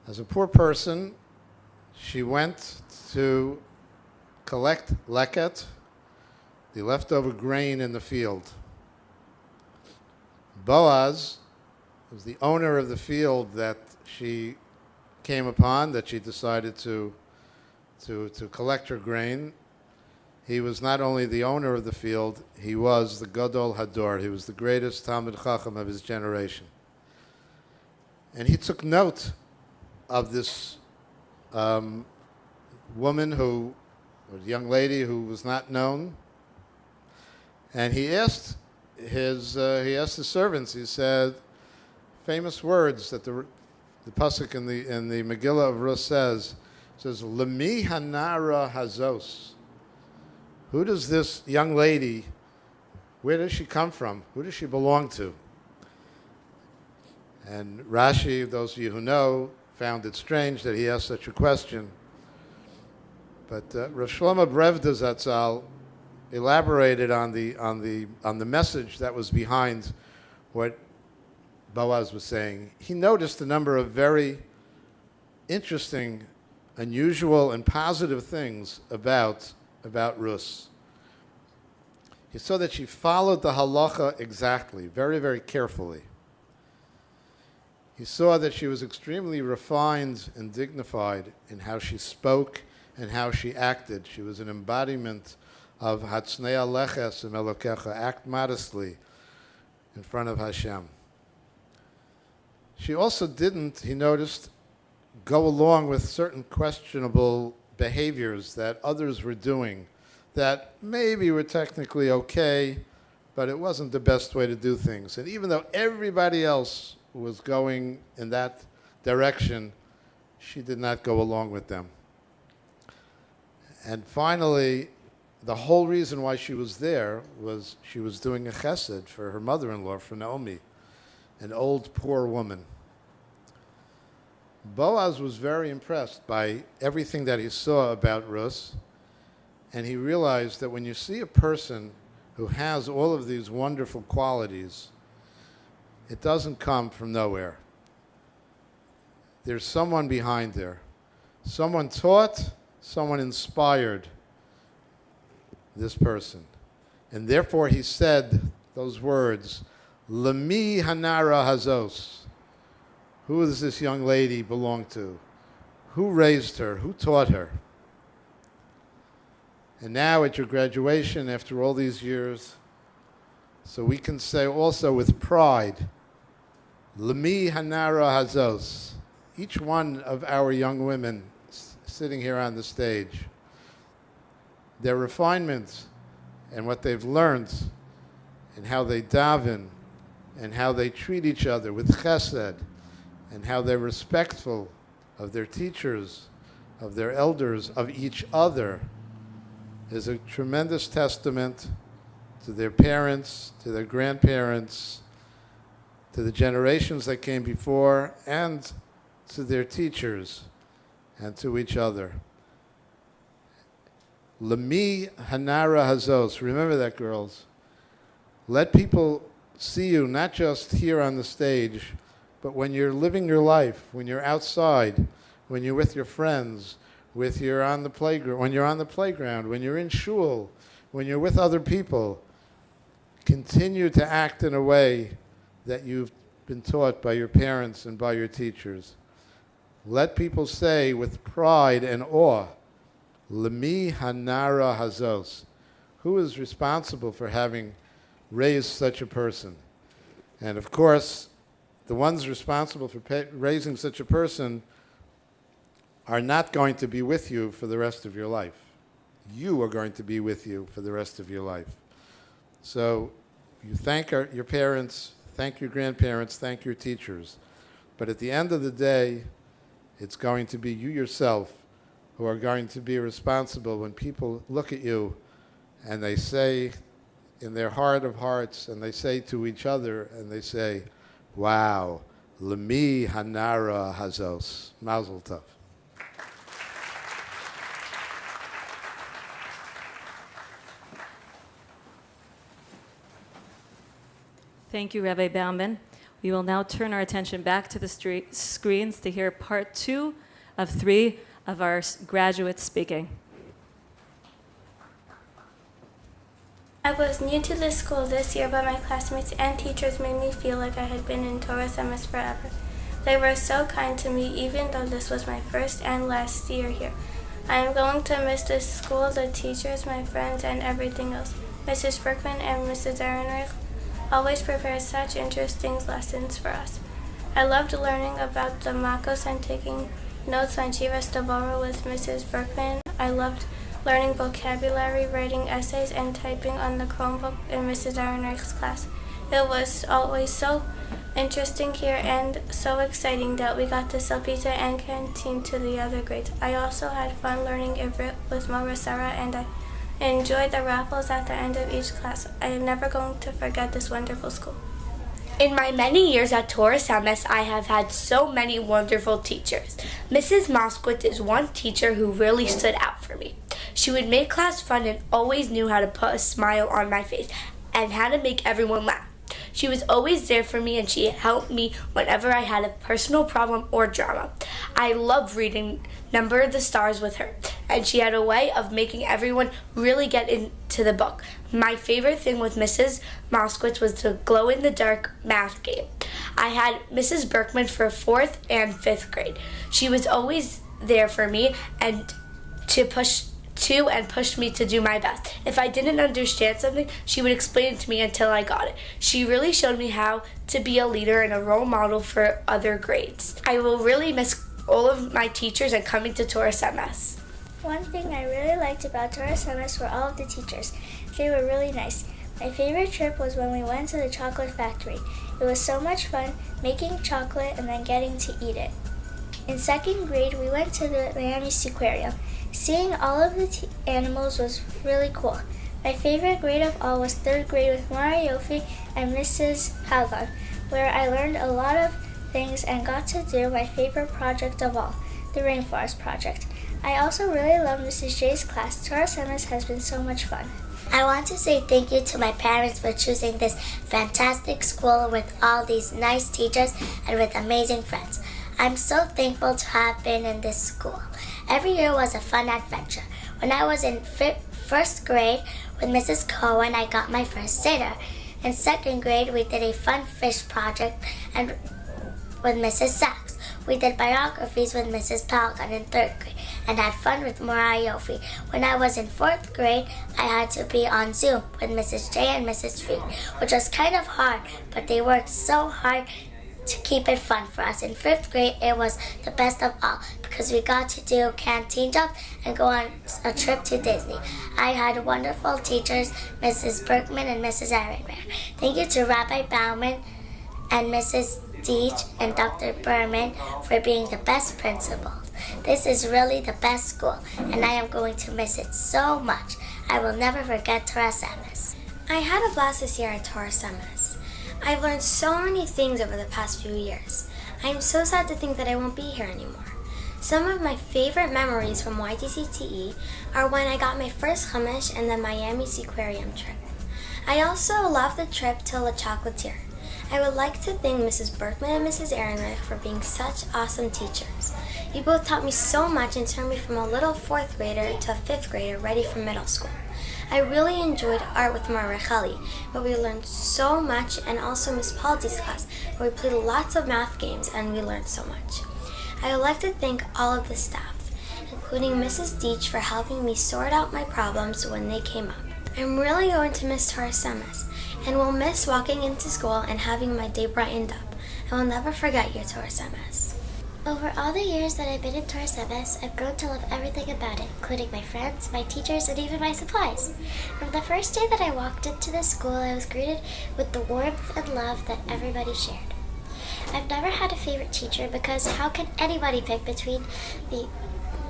As a poor person, she went to collect leket, the leftover grain in the field. Boaz was the owner of the field that she came upon, that she decided to collect her grain. He was not only the owner of the field, he was the Gadol Hador. He was the greatest Talmid Chacham of his generation. And he took note of this woman who, or young lady who was not known, and he asked his servants. He said, famous words that the pasuk in the Megillah of Rus says, "Lemi hanara hazos." Who does this young lady? Where does she come from? Who does she belong to? And Rashi, those of you who know, found it strange that he asked such a question. But Rav Shlomo Brevda Zatzal elaborated on the message that was behind what Boaz was saying. He noticed a number of very interesting, unusual, and positive things about Rus. He saw that she followed the halacha exactly, very, very carefully. He saw that she was extremely refined and dignified in how she spoke and how she acted. She was an embodiment of Hatznei Aleches Elokecha, act modestly in front of Hashem. She also didn't, he noticed, go along with certain questionable behaviors that others were doing that maybe were technically okay, but it wasn't the best way to do things. And even though everybody else was going in that direction, she did not go along with them. And finally, the whole reason why she was there was she was doing a chesed for her mother-in-law, for Naomi, an old, poor woman. Boaz was very impressed by everything that he saw about Ruth, and he realized that when you see a person who has all of these wonderful qualities, it doesn't come from nowhere. There's someone behind there. Someone taught, someone inspired this person. And therefore he said those words, Lemi Hanara Hazos. Who does this young lady belong to? Who raised her? Who taught her? And now at your graduation, after all these years, so we can say also with pride, Lemi Hanara Hazos. Each one of our young women sitting here on the stage, their refinements and what they've learned and how they daven and how they treat each other with chesed and how they're respectful of their teachers, of their elders, of each other is a tremendous testament to their parents, to their grandparents, to the generations that came before, and to their teachers and to each other. Lemi Hanara Hazos. Remember that, girls. Let people see you not just here on the stage, but when you're living your life, when you're outside, when you're with your friends, when you're on the playground, when you're in shul, when you're with other people. Continue to act in a way that you've been taught by your parents and by your teachers. Let people say with pride and awe, Lemi Hanara Hazos. Who is responsible for having raised such a person? And of course, the ones responsible for raising such a person are not going to be with you for the rest of your life. You are going to be with you for the rest of your life. So you thank your parents, thank your grandparents, thank your teachers. But at the end of the day, it's going to be you yourself who are going to be responsible when people look at you and they say in their heart of hearts, and they say to each other, and they say, wow, Lemi Hanara Hazos. Mazel tov.
Thank you, Rabbi Bauman. We will now turn our attention back to the screens to hear part 2 of 3 of our graduates speaking.
I was new to this school this year, but my classmates and teachers made me feel like I had been in Torah Semis forever. They were so kind to me, even though this was my first and last year here. I am going to miss this school, the teachers, my friends, and everything else. Mrs. Berkman and Mrs. Ehrenreich always prepare such interesting lessons for us. I loved learning about the Makos and taking notes on Shivas Tabora with Mrs. Berkman. I loved learning vocabulary, writing essays, and typing on the Chromebook in Mrs. Ehrenreich's class. It was always so interesting here and so exciting that we got to sell pizza and canteen to the other grades. I also had fun learning Ivrit with Mora Sarah, and I enjoyed the raffles at the end of each class. I am never going to forget this wonderful school.
In my many years at Torah Semis, I have had so many wonderful teachers. Mrs. Moskowitz is one teacher who really stood out for me. She would make class fun and always knew how to put a smile on my face and how to make everyone laugh. She was always there for me, and she helped me whenever I had a personal problem or drama. I loved reading Number of the Stars with her, and she had a way of making everyone really get into the book. My favorite thing with Mrs. Moskowitz was the glow-in-the-dark math game. I had Mrs. Berkman for 4th and 5th grade. She was always there for me and to to and pushed me to do my best. If I didn't understand something, she would explain it to me until I got it. She really showed me how to be a leader and a role model for other grades. I will really miss all of my teachers and coming to Taurus MS.
One thing I really liked about Taurus MS were all of the teachers. They were really nice. My favorite trip was when we went to the chocolate factory. It was so much fun making chocolate and then getting to eat it. In second grade, we went to the Miami Aquarium. Seeing all of the animals was really cool. My favorite grade of all was third grade with Mara Yofi and Mrs. Halgon, where I learned a lot of things and got to do my favorite project of all, the Rainforest Project. I also really love Mrs. J's class. Taurus MS has been so much fun.
I want to say thank you to my parents for choosing this fantastic school with all these nice teachers and with amazing friends. I'm so thankful to have been in this school. Every year was a fun adventure. When I was in first grade with Mrs. Cohen, I got my first Seder. In second grade, we did a fun fish project and with Mrs. Sachs. We did biographies with Mrs. Palgan in third grade and had fun with Mariah Yofi. When I was in fourth grade, I had to be on Zoom with Mrs. J and Mrs. Feet, which was kind of hard, but they worked so hard to keep it fun for us. In fifth grade, it was the best of all because we got to do canteen jobs and go on a trip to Disney. I had wonderful teachers, Mrs. Berkman and Mrs. Ehrenberg. Thank you to Rabbi Bauman and Mrs. Deitch and Dr. Berman for being the best principals. This is really the best school, and I am going to miss it so much. I will never forget Taurus MS.
I had a blast this year at Taurus MS. I've learned so many things over the past few years. I am so sad to think that I won't be here anymore. Some of my favorite memories from YTCTE are when I got my first hummus and the Miami Aquarium trip. I also love the trip to Le Chocolatier. I would like to thank Mrs. Berkman and Mrs. Ehrenreich for being such awesome teachers. You both taught me so much and turned me from a little fourth grader to a fifth grader ready for middle school. I really enjoyed art with Marachali, where we learned so much, and also Miss Paldi's class, where we played lots of math games and we learned so much. I would like to thank all of the staff, including Mrs. Deitch for helping me sort out my problems when they came up. I'm really going to miss Taurus MS, and will miss walking into school and having my day brightened up. I will never forget your Taurus MS.
Over all the years that I've been in Taurus MS, I've grown to love everything about it, including my friends, my teachers, and even my supplies. From the first day that I walked into this school, I was greeted with the warmth and love that everybody shared. I've never had a favorite teacher because how can anybody pick between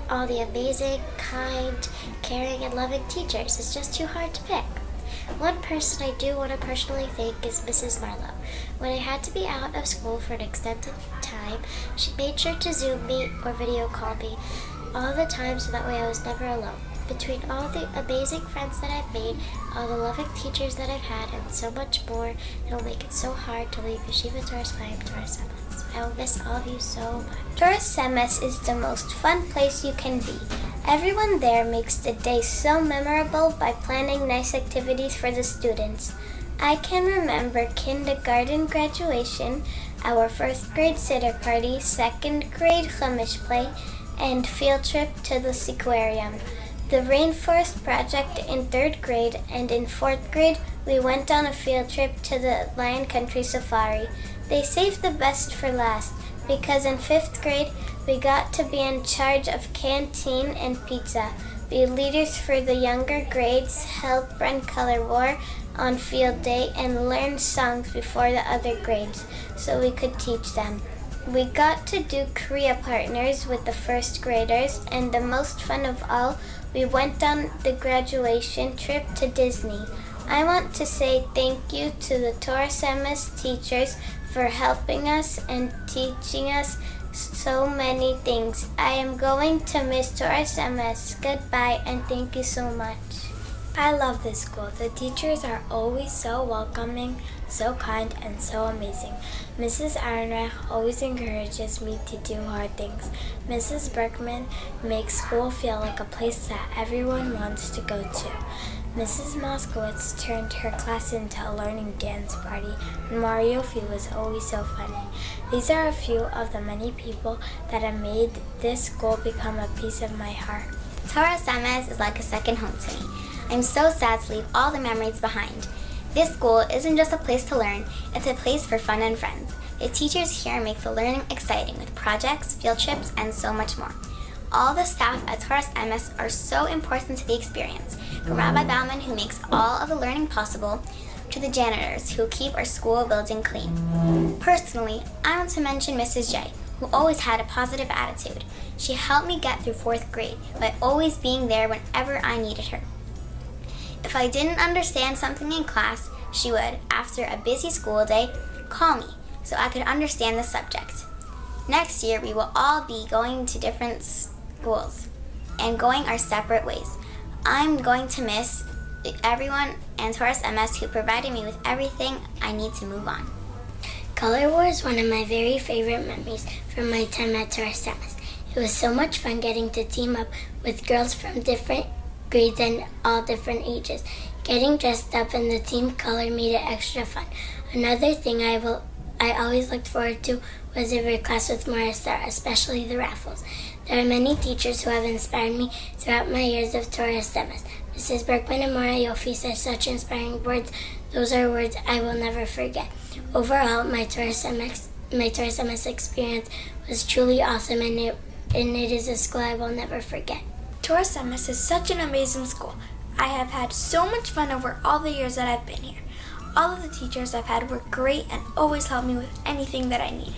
all the amazing, kind, caring, and loving teachers? It's just too hard to pick. One person I do want to personally thank is Mrs. Marlowe. When I had to be out of school for an extended time, she made sure to Zoom me or video call me all the time so that way I was never alone. Between all the amazing friends that I've made, all the loving teachers that I've had, and so much more, it'll make it so hard to leave Yeshiva Taurus Chaim Taurus MS. I will miss all of you so much.
Taurus MS is the most fun place you can be. Everyone there makes the day so memorable by planning nice activities for the students. I can remember kindergarten graduation, our first grade sitter party, second grade Chumash play, and field trip to the aquarium. The Rainforest Project in third grade, and in fourth grade, we went on a field trip to the Lion Country Safari. They saved the best for last, because in fifth grade, we got to be in charge of canteen and pizza, be leaders for the younger grades, help run color war on field day, and learn songs before the other grades so we could teach them. We got to do Korea partners with the first graders, and the most fun of all, we went on the graduation trip to Disney. I want to say thank you to the Taurus MS teachers for helping us and teaching us so many things. I am going to miss Taurus MS. Goodbye and thank you so much.
I love this school. The teachers are always so welcoming, so kind, and so amazing. Mrs. Ehrenreich always encourages me to do hard things. Mrs. Berkman makes school feel like a place that everyone wants to go to. Mrs. Moskowitz turned her class into a learning dance party, and Mariofi was always so funny. These are a few of the many people that have made this school become a piece of my heart.
Torah Semes is like a second home to me. I'm so sad to leave all the memories behind. This school isn't just a place to learn, it's a place for fun and friends. The teachers here make the learning exciting with projects, field trips, and so much more. All the staff at Torah MS are so important to the experience, from Rabbi Bauman, who makes all of the learning possible, to the janitors who keep our school building clean. Personally, I want to mention Mrs. J, who always had a positive attitude. She helped me get through 4th grade by always being there whenever I needed her. If I didn't understand something in class, she would, after a busy school day, call me so I could understand the subject. Next year, we will all be going to different schools and going our separate ways. I'm going to miss everyone and Taurus MS who provided me with everything I need to move on.
Color War is one of my very favorite memories from my time at Taurus MS. It was so much fun getting to team up with girls from different grades and all different ages. Getting dressed up in the team color made it extra fun. Another thing I always looked forward to was every class with Morissar, especially the raffles. There are many teachers who have inspired me throughout my years of Taurus MS. Mrs. Berkman and Mora Yofi said such inspiring words. Those are words I will never forget. Overall, my Taurus MS experience was truly awesome, and it is a school I will never forget.
Taurus MS is such an amazing school. I have had so much fun over all the years that I've been here. All of the teachers I've had were great and always helped me with anything that I needed.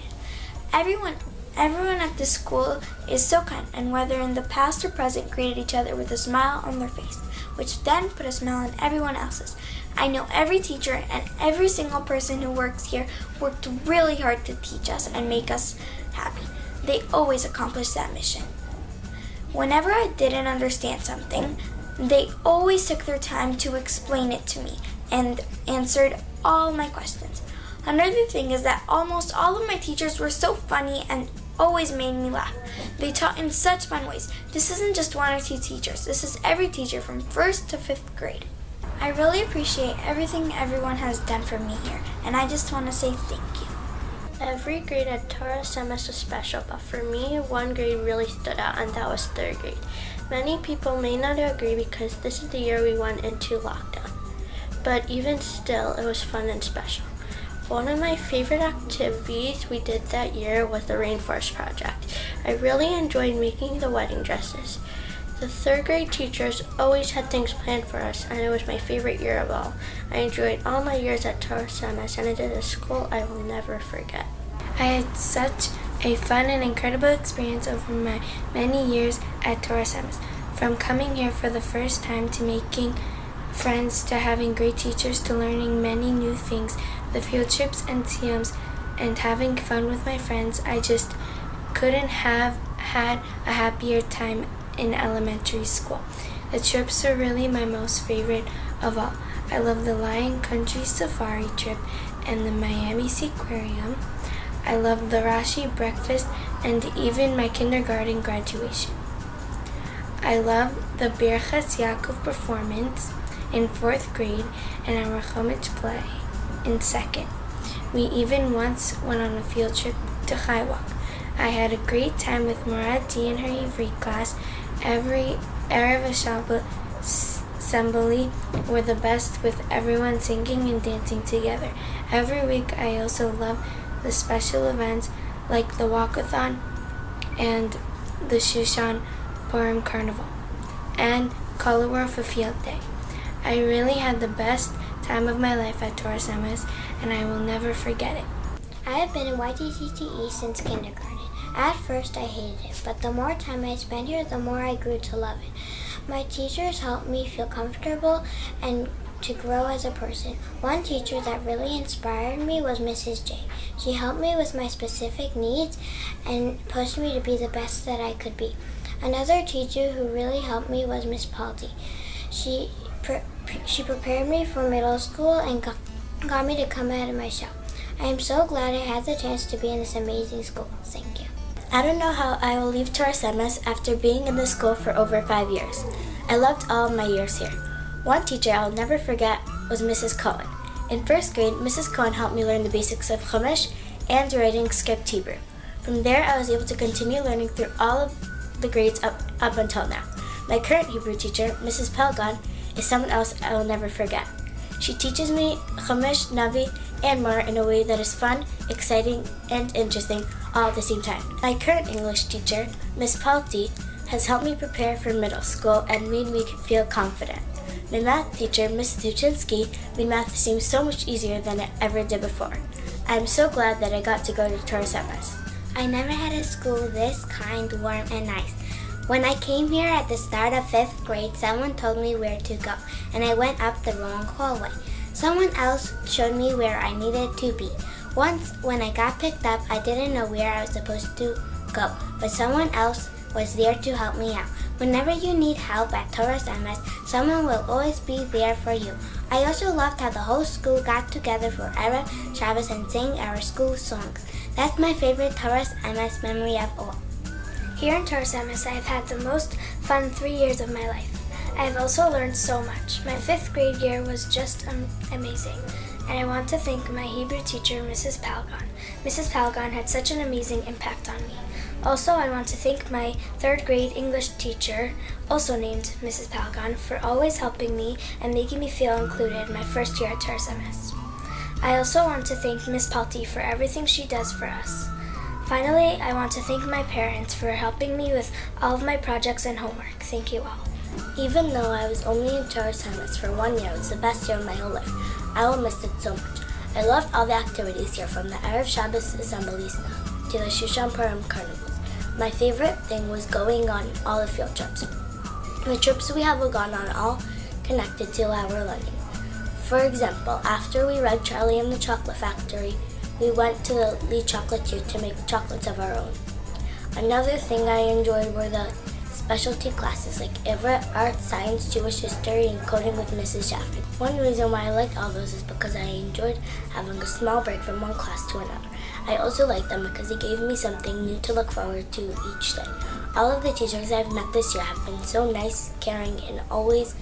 Everyone at this school is so kind, and whether in the past or present, greeted each other with a smile on their face, which then put a smile on everyone else's. I know every teacher and every single person who works here worked really hard to teach us and make us happy. They always accomplish that mission. Whenever I didn't understand something, they always took their time to explain it to me and answered all my questions. Another thing is that almost all of my teachers were so funny and always made me laugh. They taught in such fun ways. This isn't just 1 or 2 teachers. This is every teacher from 1st to 5th grade. I really appreciate everything everyone has done for me here, and I just want to say thank you.
Every grade at Taurus MS was special, but for me, one grade really stood out, and that was 3rd grade. Many people may not agree because this is the year we went into lockdown, but even still, it was fun and special. One of my favorite activities we did that year was the Rainforest Project. I really enjoyed making the wedding dresses. The 3rd grade teachers always had things planned for us, and it was my favorite year of all. I enjoyed all my years at Taurus MS, and it is a school I will never forget.
I had such a fun and incredible experience over my many years at Taurus MS. From coming here for the first time to making friends to having great teachers to learning many new things, the field trips and TMs, and having fun with my friends, I just couldn't have had a happier time in elementary school. The trips were really my most favorite of all. I love the Lion Country Safari trip and the Miami Seaquarium. I love the Rashi breakfast and even my kindergarten graduation. I love the Birchas Yaakov performance in 4th grade and our Chomich play in 2nd. We even once went on a field trip to Chaiwak. I had a great time with Morat D and her Ivrit class. Every Erev Shabbat assembly were the best, with everyone singing and dancing together. Every week I also love the special events like the Walkathon and the Shushan Purim Carnival and Color War for Field Day. I really had the best time of my life at Taurus MS, and I will never forget it.
I have been in YTCTE since kindergarten. At first I hated it, but the more time I spent here, the more I grew to love it. My teachers helped me feel comfortable and to grow as a person. One teacher that really inspired me was Mrs. J. She helped me with my specific needs and pushed me to be the best that I could be. Another teacher who really helped me was Miss Paldi. She prepared me for middle school and got me to come out of my shell. I am so glad I had the chance to be in this amazing school. Thank you.
I don't know how I will leave Taurus MS after being in this school for over 5 years. I loved all of my years here. One teacher I'll never forget was Mrs. Cohen. In 1st grade, Mrs. Cohen helped me learn the basics of Chumash and writing script Hebrew. From there, I was able to continue learning through all of the grades up until now.
My current Hebrew teacher, Mrs. Pelgon, is someone else I will never forget. She teaches me Chumash, Navi, and more in a way that is fun, exciting, and interesting all at the same time. My current English teacher, Miss Palti, has helped me prepare for middle school and made me feel confident. My math teacher, Miss Tuchinski, made math seem so much easier than it ever did before. I'm so glad that I got to go to Torah Semes.
I never had a school this kind, warm, and nice. When I came here at the start of 5th grade, someone told me where to go, and I went up the wrong hallway. Someone else showed me where I needed to be. Once, when I got picked up, I didn't know where I was supposed to go, but someone else was there to help me out. Whenever you need help at Torah MS, someone will always be there for you. I also loved how the whole school got together for Erev Shabbos and sang our school songs. That's my favorite Torah MS memory of all.
Here in Torah MS, I have had the most fun 3 years of my life. I have also learned so much. My 5th grade year was just amazing, and I want to thank my Hebrew teacher, Mrs. Palgon. Mrs. Palgon had such an amazing impact on me. Also, I want to thank my 3rd grade English teacher, also named Mrs. Palgon, for always helping me and making me feel included my first year at Torah MS. I also want to thank Miss Palti for everything she does for us. Finally, I want to thank my parents for helping me with all of my projects and homework. Thank you all.
Even though I was only in Torah Semes for 1 year, it was the best year of my whole life. I will miss it so much. I loved all the activities here, from the Erev Shabbos assemblies to the Shushan Purim carnivals. My favorite thing was going on all the field trips. The trips we have gone on all connected to our learning. For example, after we read Charlie and the Chocolate Factory, we went to the Lee Chocolatier to make chocolates of our own. Another thing I enjoyed were the specialty classes like Ivrit, Art, Science, Jewish History, and Coding with Mrs. Shafford. One reason why I liked all those is because I enjoyed having a small break from one class to another. I also liked them because they gave me something new to look forward to each day. All of the teachers I've met this year have been so nice, caring, and always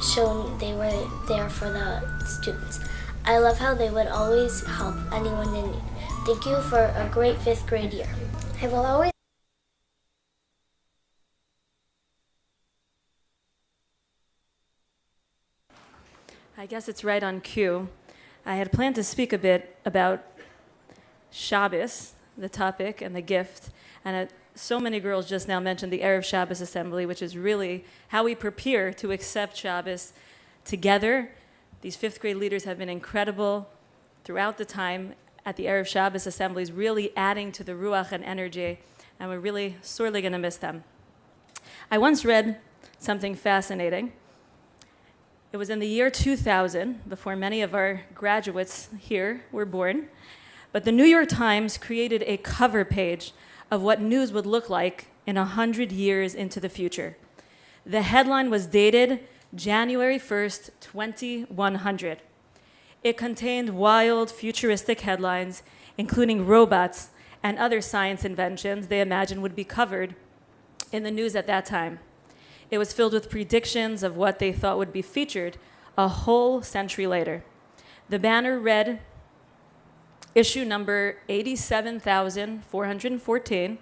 shown they were there for the students. I love how they would always help anyone in need. Thank you for a great 5th grade year. I will always
I guess it's right on cue. I had planned to speak a bit about Shabbos, the topic and the gift, and so many girls just now mentioned the Erev Shabbos assembly, which is really how we prepare to accept Shabbos together. These 5th grade leaders have been incredible throughout the time at the Erev Shabbos assemblies, really adding to the ruach and energy, and we're really sorely going to miss them. I once read something fascinating. It was in the year 2000, before many of our graduates here were born, but the New York Times created a cover page of what news would look like in 100 years into the future. The headline was dated January 1st, 2100. It contained wild, futuristic headlines, including robots and other science inventions they imagined would be covered in the news at that time. It was filled with predictions of what they thought would be featured a whole century later. The banner read, issue number 87,414.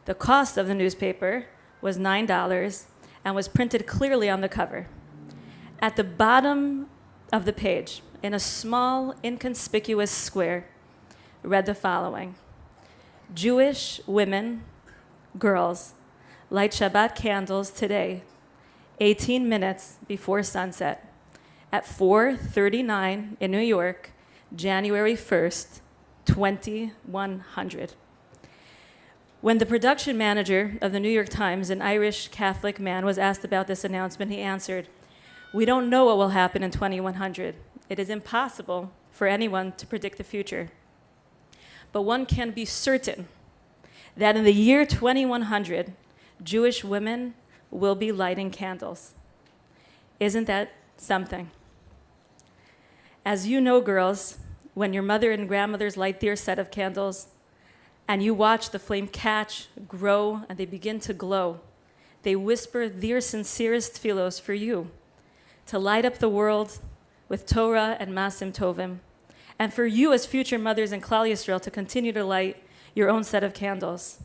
The cost of the newspaper was $9 and was printed clearly on the cover. At the bottom of the page, in a small, inconspicuous square, read the following: Jewish women, girls, light Shabbat candles today, 18 minutes before sunset, at 4:39 in New York, January 1st, 2100. When the production manager of the New York Times, an Irish Catholic man, was asked about this announcement, he answered, "We don't know what will happen in 2100. It is impossible for anyone to predict the future. But one can be certain that in the year 2100, Jewish women will be lighting candles." Isn't that something? As you know, girls, when your mother and grandmothers light their set of candles and you watch the flame catch, grow, and they begin to glow, they whisper their sincerest tefillos for you to light up the world with Torah and Masim Tovim, and for you as future mothers in Klal Yisrael to continue to light your own set of candles.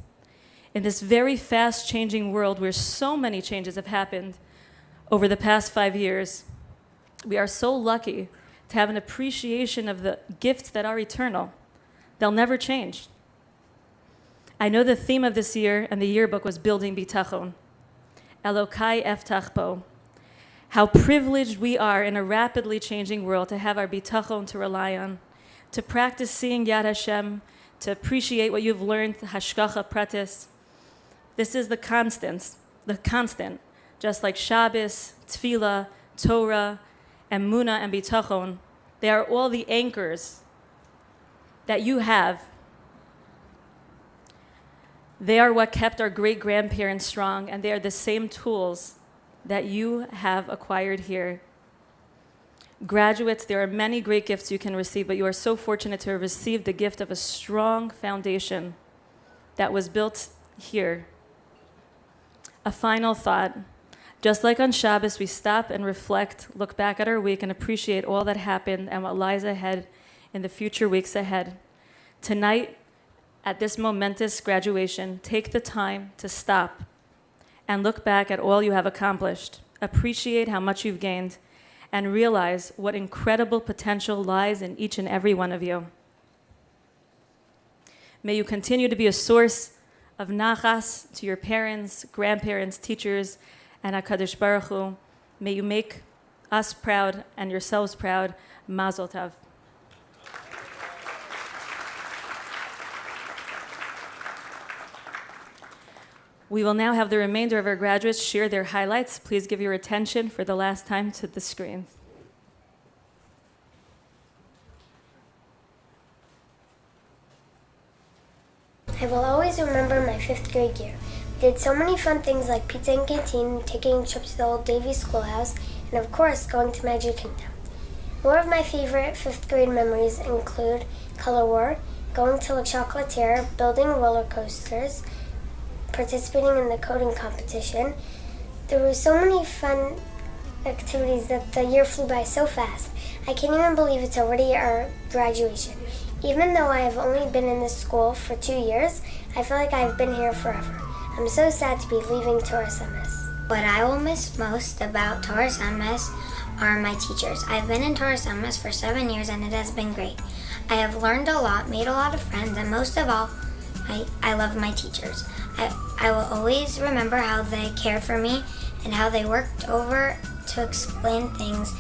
In this very fast changing world where so many changes have happened over the past 5 years, we are so lucky to have an appreciation of the gifts that are eternal. They'll never change. I know the theme of this year and the yearbook was building bitachon. Elokai eftach bo. How privileged we are in a rapidly changing world to have our bitachon to rely on, to practice seeing Yad Hashem, to appreciate what you've learned, hashgacha pratis. This is the constant, just like Shabbos, Tefillah, Torah, Emunah, and Bitachon. They are all the anchors that you have. They are what kept our great-grandparents strong, and they are the same tools that you have acquired here. Graduates, there are many great gifts you can receive, but you are so fortunate to have received the gift of a strong foundation that was built here. A final thought. Just like on Shabbos, we stop and reflect, look back at our week, and appreciate all that happened and what lies ahead in the future weeks ahead. Tonight, at this momentous graduation, take the time to stop and look back at all you have accomplished, appreciate how much you've gained, and realize what incredible potential lies in each and every one of you. May you continue to be a source of nachas to your parents, grandparents, teachers, and HaKadosh Baruch Hu. May you make us proud and yourselves proud. Mazel tov. We will now have the remainder of our graduates share their highlights. Please give your attention for the last time to the screens.
I will always remember my 5th grade year. We did so many fun things like pizza and canteen, taking trips to the old Davies schoolhouse, and of course, going to Magic Kingdom. More of my favorite 5th grade memories include Color War, going to Le Chocolatier, building roller coasters, participating in the coding competition. There were so many fun activities that the year flew by so fast. I can't even believe it's already our graduation. Even though I have only been in this school for 2 years, I feel like I've been here forever. I'm so sad to be leaving Torah Semes.
What I will miss most about Torah Semes are my teachers. I've been in Torah Semes for 7 years and it has been great. I have learned a lot, made a lot of friends, and most of all, I love my teachers. I will always remember how they cared for me and how they worked over to explain things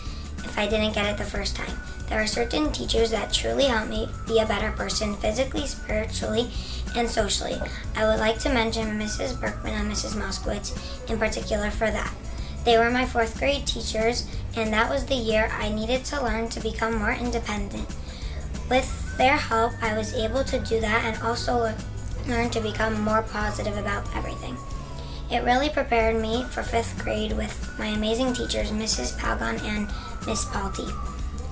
if I didn't get it the first time. There are certain teachers that truly help me be a better person physically, spiritually, and socially. I would like to mention Mrs. Berkman and Mrs. Moskowitz in particular for that. They were my 4th grade teachers, and that was the year I needed to learn to become more independent. With their help, I was able to do that and also learn to become more positive about everything. It really prepared me for 5th grade with my amazing teachers, Mrs. Palgon and Miss Palti.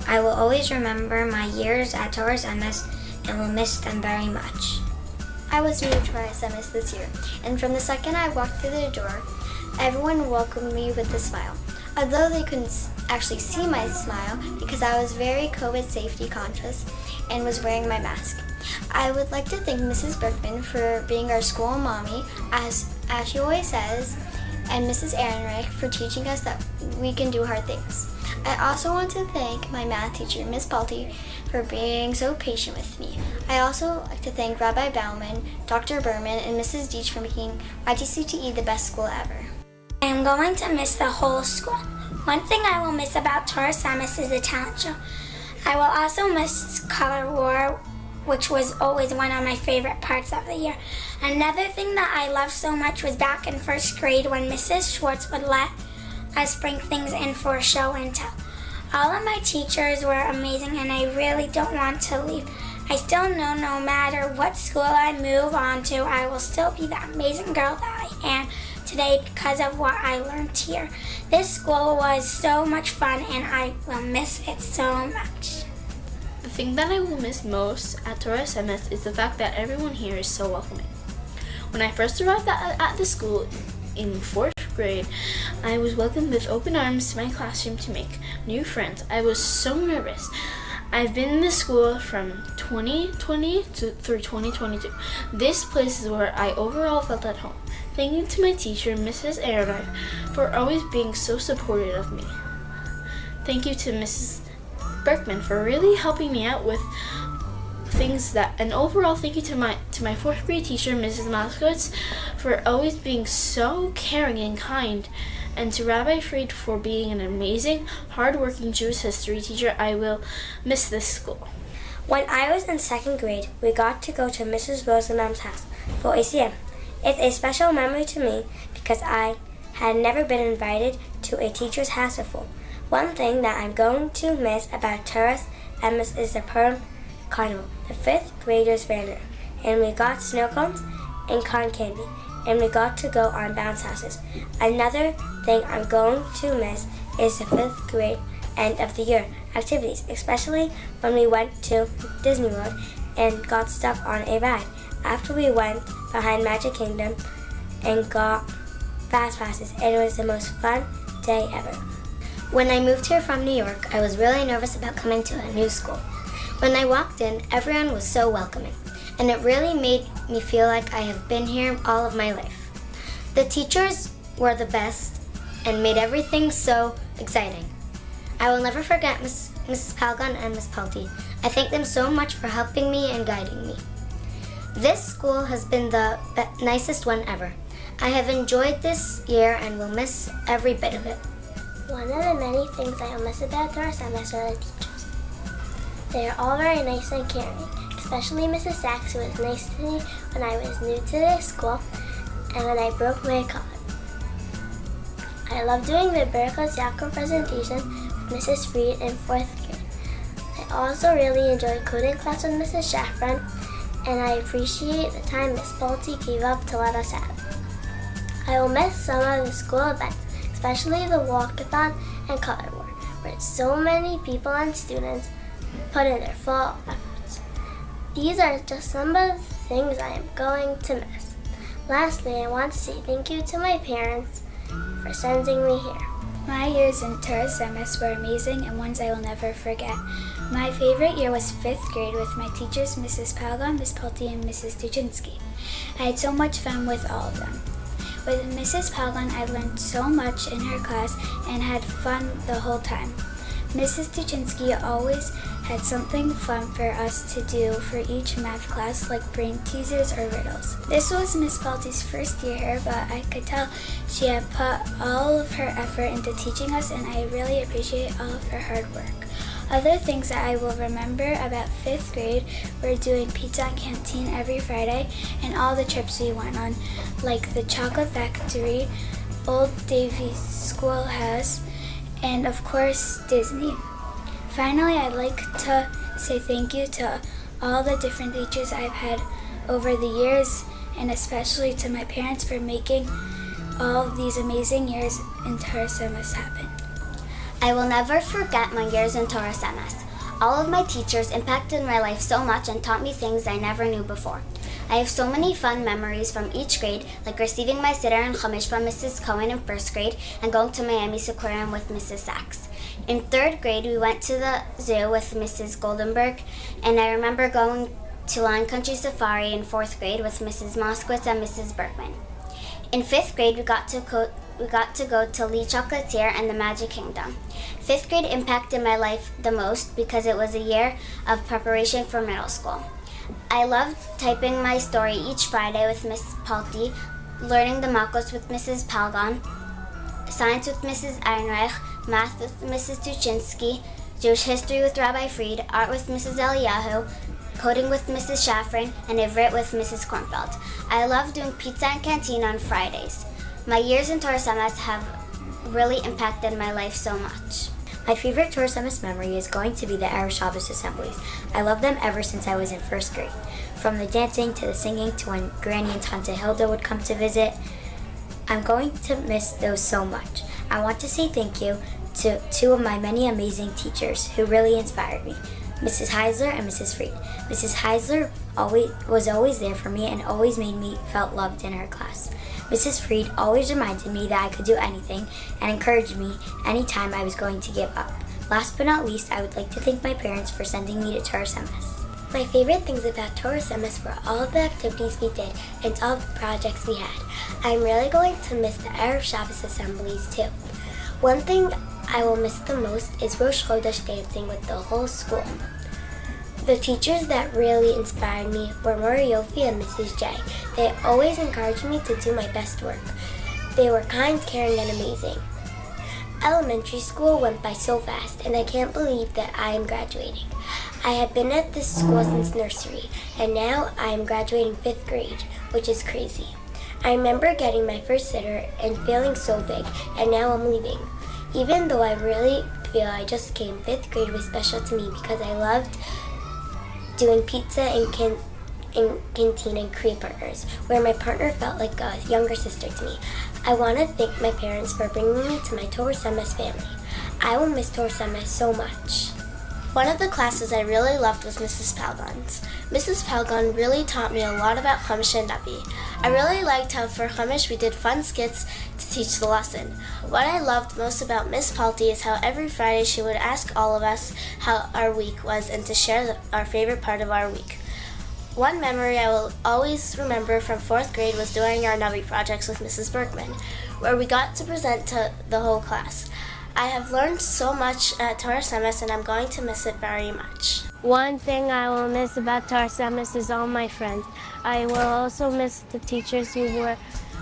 I will always remember my years at Torah Semes and will miss them very much.
I was new to Torah Semes this year, and from the second I walked through the door, everyone welcomed me with a smile. Although they couldn't actually see my smile because I was very COVID safety conscious and was wearing my mask. I would like to thank Mrs. Berkman for being our school mommy, as she always says, and Mrs. Ehrenreich for teaching us that we can do hard things. I also want to thank my math teacher, Miss Palti, for being so patient with me. I also like to thank Rabbi Bauman, Dr. Berman, and Mrs. Deitch for making YTCTE the best school ever.
I am going to miss the whole school. One thing I will miss about Torah Semes is the talent show. I will also miss Color War, which was always one of my favorite parts of the year. Another thing that I loved so much was back in 1st grade when Mrs. Schwartz would let us bring things in for a show and tell. All of my teachers were amazing and I really don't want to leave. I still know no matter what school I move on to, I will still be the amazing girl that I am today because of what I learned here. This school was so much fun and I will miss it so much.
The thing that I will miss most at Torah Semes is the fact that everyone here is so welcoming. When I first arrived at the school in 4th grade, I was welcomed with open arms to my classroom to make new friends. I was so nervous. I've been in the school from 2020 through 2022. This place is where I overall felt at home. Thank you to my teacher, Mrs. Ehrenreich, for always being so supportive of me. Thank you to Mrs. Berkman for really helping me out with things and overall thank you to my 4th grade teacher, Mrs. Moskowitz, for always being so caring and kind, and to Rabbi Fried for being an amazing, hard-working Jewish history teacher. I will miss this school.
When I was in 2nd grade, we got to go to Mrs. Rosenbaum's house for ACM. It's a special memory to me because I had never been invited to a teacher's house before. One thing that I'm going to miss about Torah Emes is the Purim Carnival. The 5th graders ran it, and we got snow cones and cotton candy, and we got to go on bounce houses. Another thing I'm going to miss is the 5th grade end of the year activities, especially when we went to Disney World and got stuck on a ride. After we went behind Magic Kingdom and got fast passes, and it was the most fun day ever.
When I moved here from New York, I was really nervous about coming to a new school. When I walked in, everyone was so welcoming, and it really made me feel like I have been here all of my life. The teachers were the best and made everything so exciting. I will never forget Mrs. Palgon and Miss Palti. I thank them so much for helping me and guiding me. This school has been the nicest one ever. I have enjoyed this year and will miss every bit of it.
One of the many things I will miss about Torah Emes are the teachers. They are all very nice and caring, especially Mrs. Sachs, who was nice to me when I was new to this school and when I broke my collarbone. I love doing the Berkos Yaakov presentation with Mrs. Fried in 4th grade. I also really enjoyed coding class with Mrs. Shafran, and I appreciate the time Miss Bolte gave up to let us have. I will miss some of the school events, especially the walkathon and color war, where so many people and students put in their full efforts. These are just some of the things I am going to miss. Lastly, I want to say thank you to my parents for sending me here.
My years in Torah Emes were amazing and ones I will never forget. My favorite year was 5th grade with my teachers, Mrs. Palgon, Miss Palti, and Mrs. Duchinsky. I had so much fun with all of them. With Mrs. Palgon, I learned so much in her class and had fun the whole time. Mrs. Duchinsky always had something fun for us to do for each math class, like brain teasers or riddles. This was Miss Palti's first year here, but I could tell she had put all of her effort into teaching us, and I really appreciate all of her hard work. Other things that I will remember about 5th grade were doing pizza and canteen every Friday and all the trips we went on, like the Chocolate Factory, Old Davies Schoolhouse, and of course Disney. Finally, I'd like to say thank you to all the different teachers I've had over the years, and especially to my parents for making all of these amazing years in Torah Emes happen.
I will never forget my years in Torah Emes. All of my teachers impacted my life so much and taught me things I never knew before. I have so many fun memories from each grade, like receiving my Siddur and Chumash from Mrs. Cohen in 1st grade and going to Miami's Aquarium with Mrs. Sachs. In 3rd grade, we went to the zoo with Mrs. Goldenberg, and I remember going to Lion Country Safari in 4th grade with Mrs. Moskowitz and Mrs. Berkman. In 5th grade, we got to go to Lee Chocolatier and the Magic Kingdom. 5th grade impacted my life the most because it was a year of preparation for middle school. I loved typing my story each Friday with Miss Palti, learning the Makos with Mrs. Palgon, science with Mrs. Ehrenreich, math with Mrs. Duchinsky, Jewish history with Rabbi Fried, art with Mrs. Eliyahu, coding with Mrs. Shafran, and Ivrit with Mrs. Kornfeld. I love doing pizza and canteen on Fridays. My years in Torah Emes have really impacted my life so much.
My favorite Torah Emes memory is going to be the Erev Shabbos assemblies. I love them ever since I was in 1st grade. From the dancing to the singing to when Granny and Tante Hilda would come to visit. I'm going to miss those so much. I want to say thank you to 2 of my many amazing teachers who really inspired me, Mrs. Heisler and Mrs. Fried. Mrs. Heisler was always there for me and always made me felt loved in her class. Mrs. Fried always reminded me that I could do anything and encouraged me anytime I was going to give up.
Last but not least, I would like to thank my parents for sending me to Torah Semes.
My favorite things about Torah Semes were all of the activities we did and all of the projects we had. I'm really going to miss the Erev Shabbos assemblies too. One thing I will miss the most is Rosh Chodesh dancing with the whole school. The teachers that really inspired me were Mori Yofi and Mrs. J. They always encouraged me to do my best work. They were kind, caring, and amazing. Elementary school went by so fast, and I can't believe that I am graduating. I have been at this school since nursery, and now I am graduating 5th grade, which is crazy. I remember getting my first sitter and feeling so big, and now I'm leaving. Even though I really feel I just came, 5th grade was special to me because I loved doing pizza and canteen and Korean partners, where my partner felt like a younger sister to me. I want to thank my parents for bringing me to my Torah Semes family. I will miss Torah Semes so much.
One of the classes I really loved was Mrs. Palgon's. Mrs. Palgon really taught me a lot about Chumash and Navi. I really liked how for Chumash we did fun skits to teach the lesson. What I loved most about Miss Palti is how every Friday she would ask all of us how our week was and to share our favorite part of our week. One memory I will always remember from 4th grade was doing our Navi projects with Mrs. Berkman, where we got to present to the whole class. I have learned so much at Torah Semes and I'm going to miss it very much.
One thing I will miss about Torah Semes is all my friends. I will also miss the teachers who were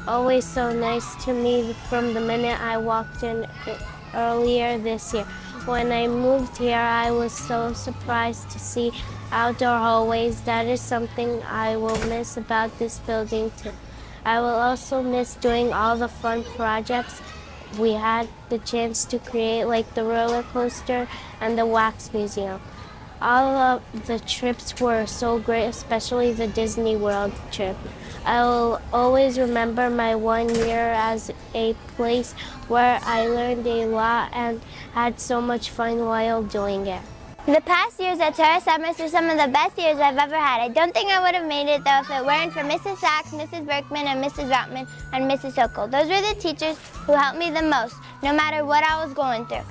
always so nice to me from the minute I walked in earlier this year. When I moved here, I was so surprised to see outdoor hallways. That is something I will miss about this building too. I will also miss doing all the fun projects we had the chance to create, like the roller coaster and the wax museum. All of the trips were so great, especially the Disney World trip. I will always remember my 1 year as a place where I learned a lot and had so much fun while doing it.
The past years at Torah Semes are some of the best years I've ever had. I don't think I would have made it though if it weren't for Mrs. Sachs, Mrs. Berkman, and Mrs. Rotman, and Mrs. Sokol. Those were the teachers who helped me the most, no matter what I was going through.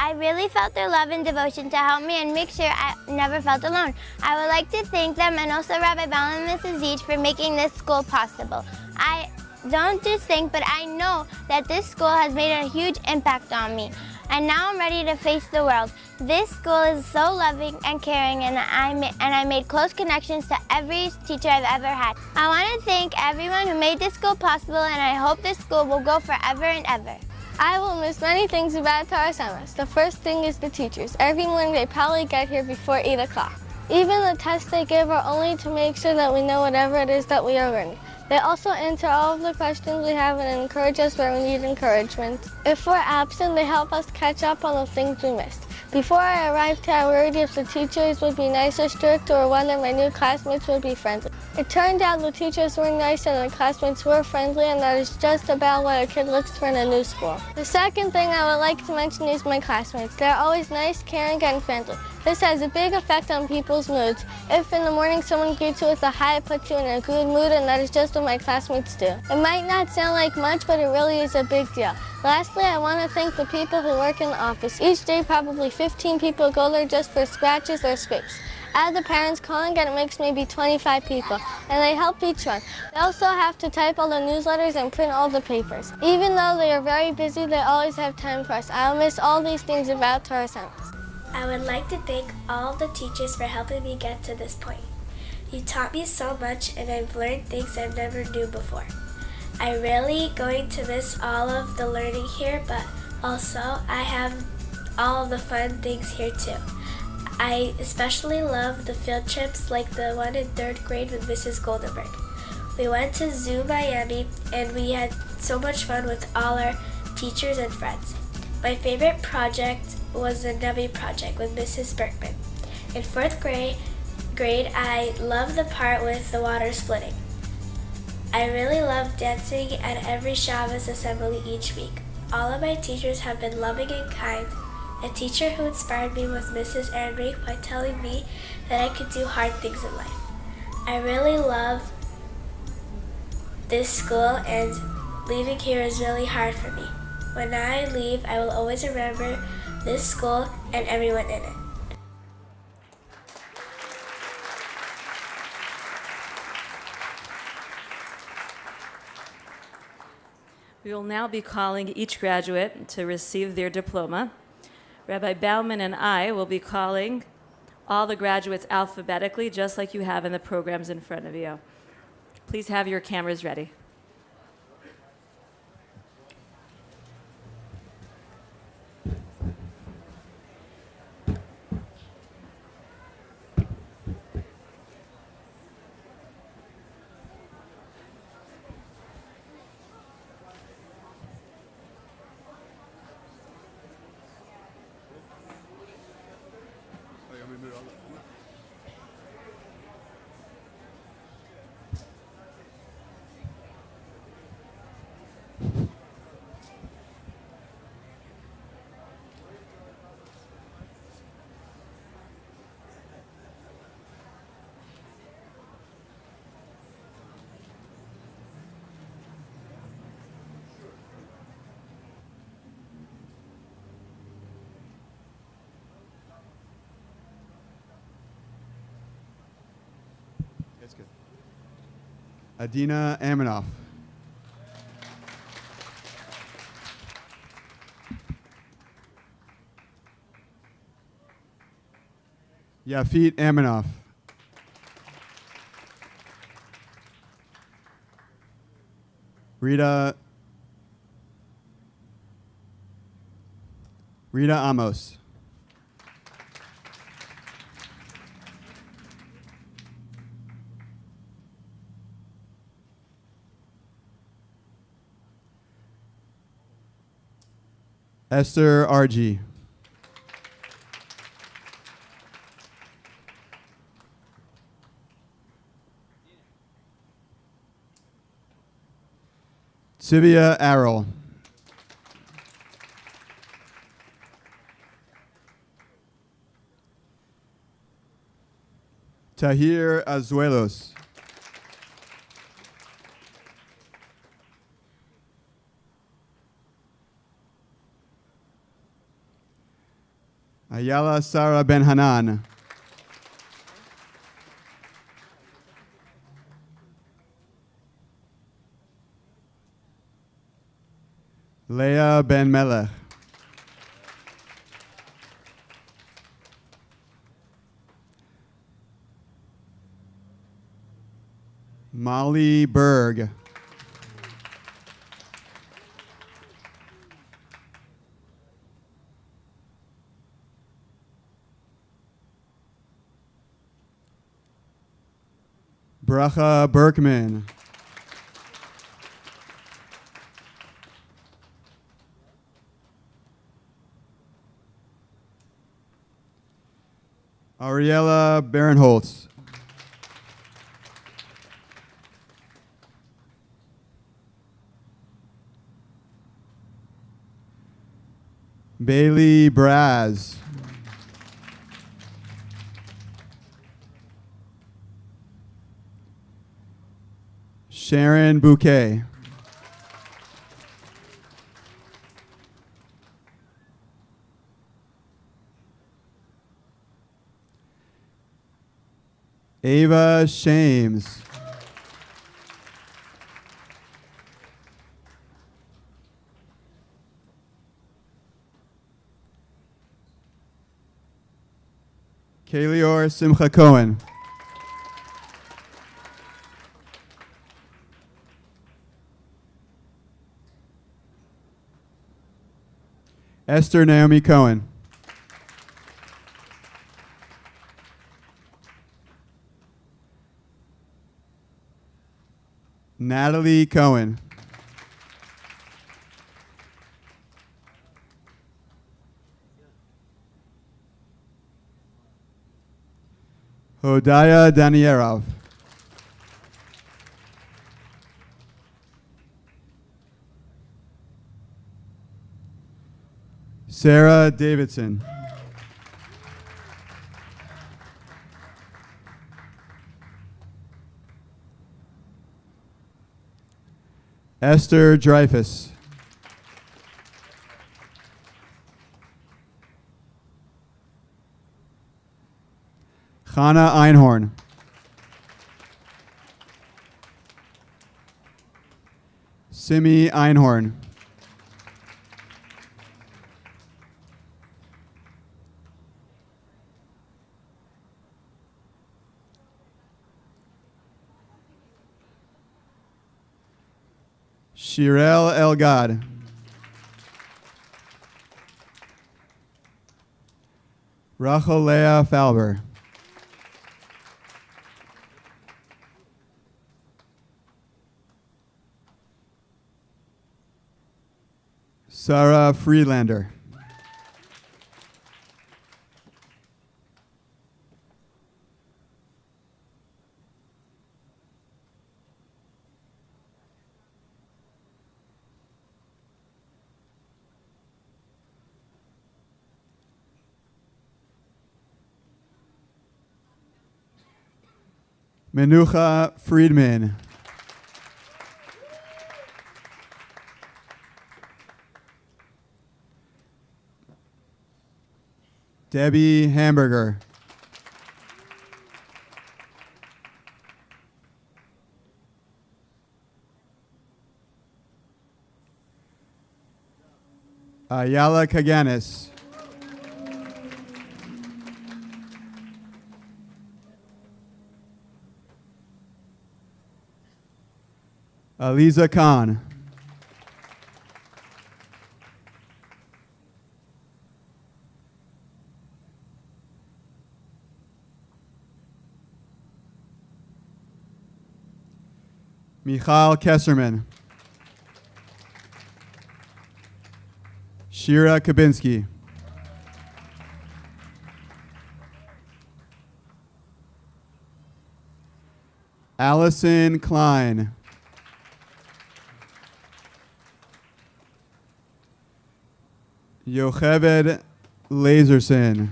I really felt their love and devotion to help me and make sure I never felt alone. I would like to thank them and also Rabbi Bell and Mrs. Zeech for making this school possible. I don't just think, but I know that this school has made a huge impact on me. And now I'm ready to face the world. This school is so loving and caring, and I made close connections to every teacher I've ever had. I want to thank everyone who made this school possible, and I hope this school will go forever and ever.
I will miss many things about Torah Semes. The first thing is the teachers. Every morning they probably get here before 8 o'clock. Even the tests they give are only to make sure that we know whatever it is that we are learning. They also answer all of the questions we have and encourage us where we need encouragement. If we're absent, they help us catch up on the things we missed. Before I arrived here, I worried if the teachers would be nice or strict or whether my new classmates would be friendly. It turned out the teachers were nice and the classmates were friendly, and that is just about what a kid looks for in a new school. The second thing I would like to mention is my classmates. They're always nice, caring, and friendly. This has a big effect on people's moods. If in the morning someone greets you with a hi, it puts you in a good mood, and that is just what my classmates do. It might not sound like much, but it really is a big deal. Lastly, I want to thank the people who work in the office. Each day, probably 15 people go there just for scratches or scrapes. Add the parents calling, and it makes maybe 25 people, and they help each one. They also have to type all the newsletters and print all the papers. Even though they are very busy, they always have time for us. I'll miss all these things about Torah Semes.
I would like to thank all the teachers for helping me get to this point. You taught me so much, and I've learned things I never knew before. I'm really going to miss all of the learning here, but also I have all of the fun things here too. I especially love the field trips like the one in 3rd grade with Mrs. Goldenberg. We went to Zoo Miami and we had so much fun with all our teachers and friends. My favorite project was the Navi project with Mrs. Berkman. In 4th grade, I loved the part with the water splitting. I really love dancing at every Shabbos assembly each week. All of my teachers have been loving and kind. A teacher who inspired me was Mrs. Ehrenreich by telling me that I could do hard things in life. I really love this school, and leaving here is really hard for me. When I leave, I will always remember this school, and everyone in it.
We will now be calling each graduate to receive their diploma. Rabbi Bauman and I will be calling all the graduates alphabetically, just like you have in the programs in front of you. Please have your cameras ready.
That's good. Adina Aminoff. Yafit Aminoff. Rita Amos. Esther RG. Sivia Arrell. Tahir Azuelos. Ayala Sarah Ben Hanan. Leah Ben Melech. Molly Berg. Bracha Berkman. Ariella Barinholtz. Bailey Braz. Sharon Bouquet. Ava Shames. Kalior Simcha Cohen. Esther Naomi Cohen. Natalie Cohen. Hodaya Danierov. Sarah Davidson. Esther Dreyfus. Chana Einhorn. Simi Einhorn. Shirel Elgad. Rachel Leah Falber. Sarah Friedlander. Menucha Friedman. Debbie Hamburger. Ayala Kaganis. Aliza Khan. Michal Kesserman. Shira Kabinski. Allison Klein. Yocheved Laserson.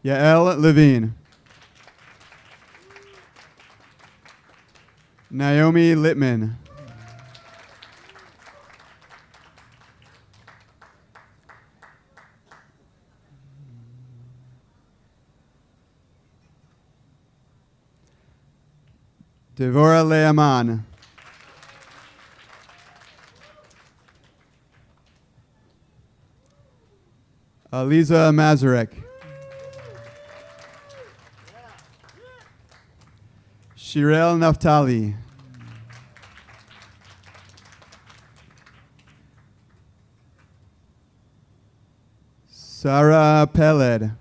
Yael Levine. Naomi Littman. Devorah Leaman. Aliza Mazarek. Shirel Naftali. Sarah Peled.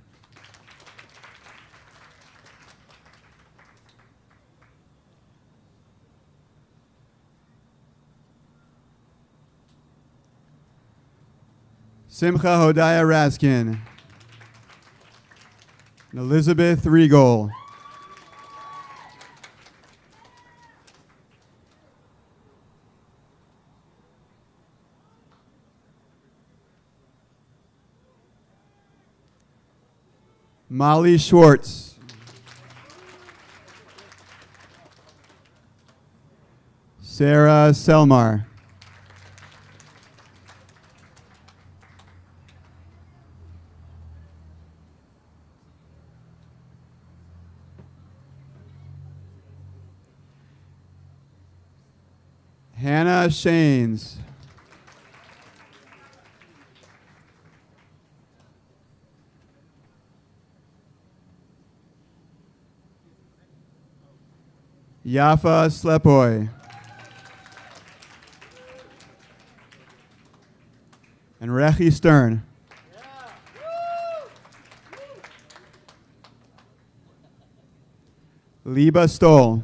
Simcha Hodaya Raskin. Elizabeth Regal. Molly Schwartz. Sarah Selmar. Hannah Shanes. Yafa Slepoy. And Rechi Stern. Liba Stoll.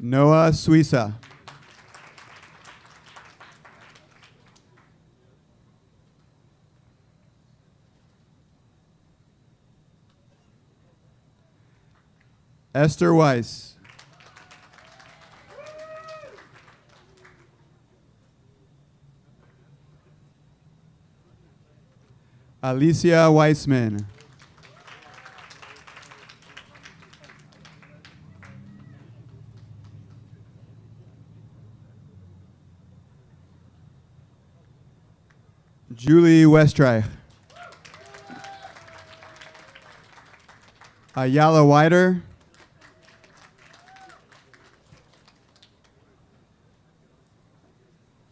Noah Suiza. Esther Weiss. Alicia Weissman. Julie Westreich. Ayala Wider.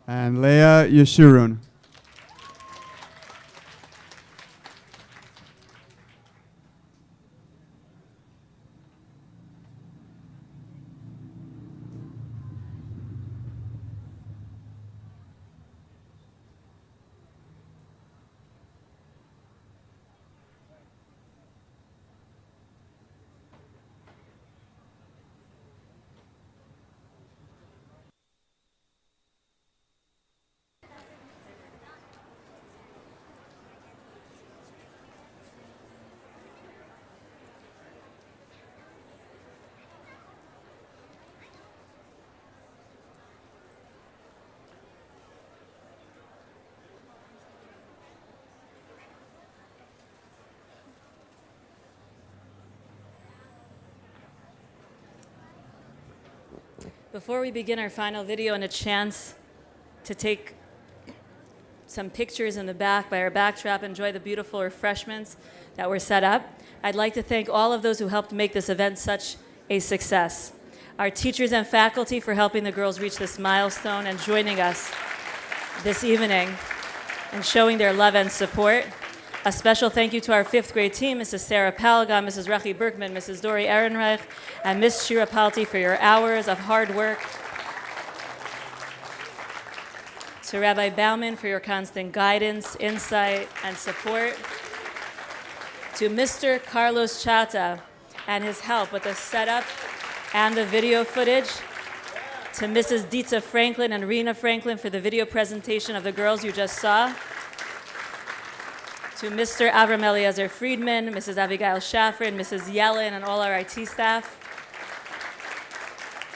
And Leah Yeshurun.
Before we begin our final video and a chance to take some pictures in the back by our backdrop, enjoy the beautiful refreshments that were set up, I'd like to thank all of those who helped make this event such a success. Our teachers and faculty for helping the girls reach this milestone and joining us this evening and showing their love and support. A special thank you to our 5th grade team, Mrs. Sarah Palga, Mrs. Rechi Berkman, Mrs. Dori Ehrenreich, and Ms. Shira Palti for your hours of hard work. To Rabbi Bauman for your constant guidance, insight, and support. To Mr. Carlos Chata and his help with the setup and the video footage. To Mrs. Ditza Franklin and Rena Franklin for the video presentation of the girls you just saw. To Mr. Avram Eliezer Friedman, Mrs. Abigail Shafrin, Mrs. Yellen, and all our IT staff.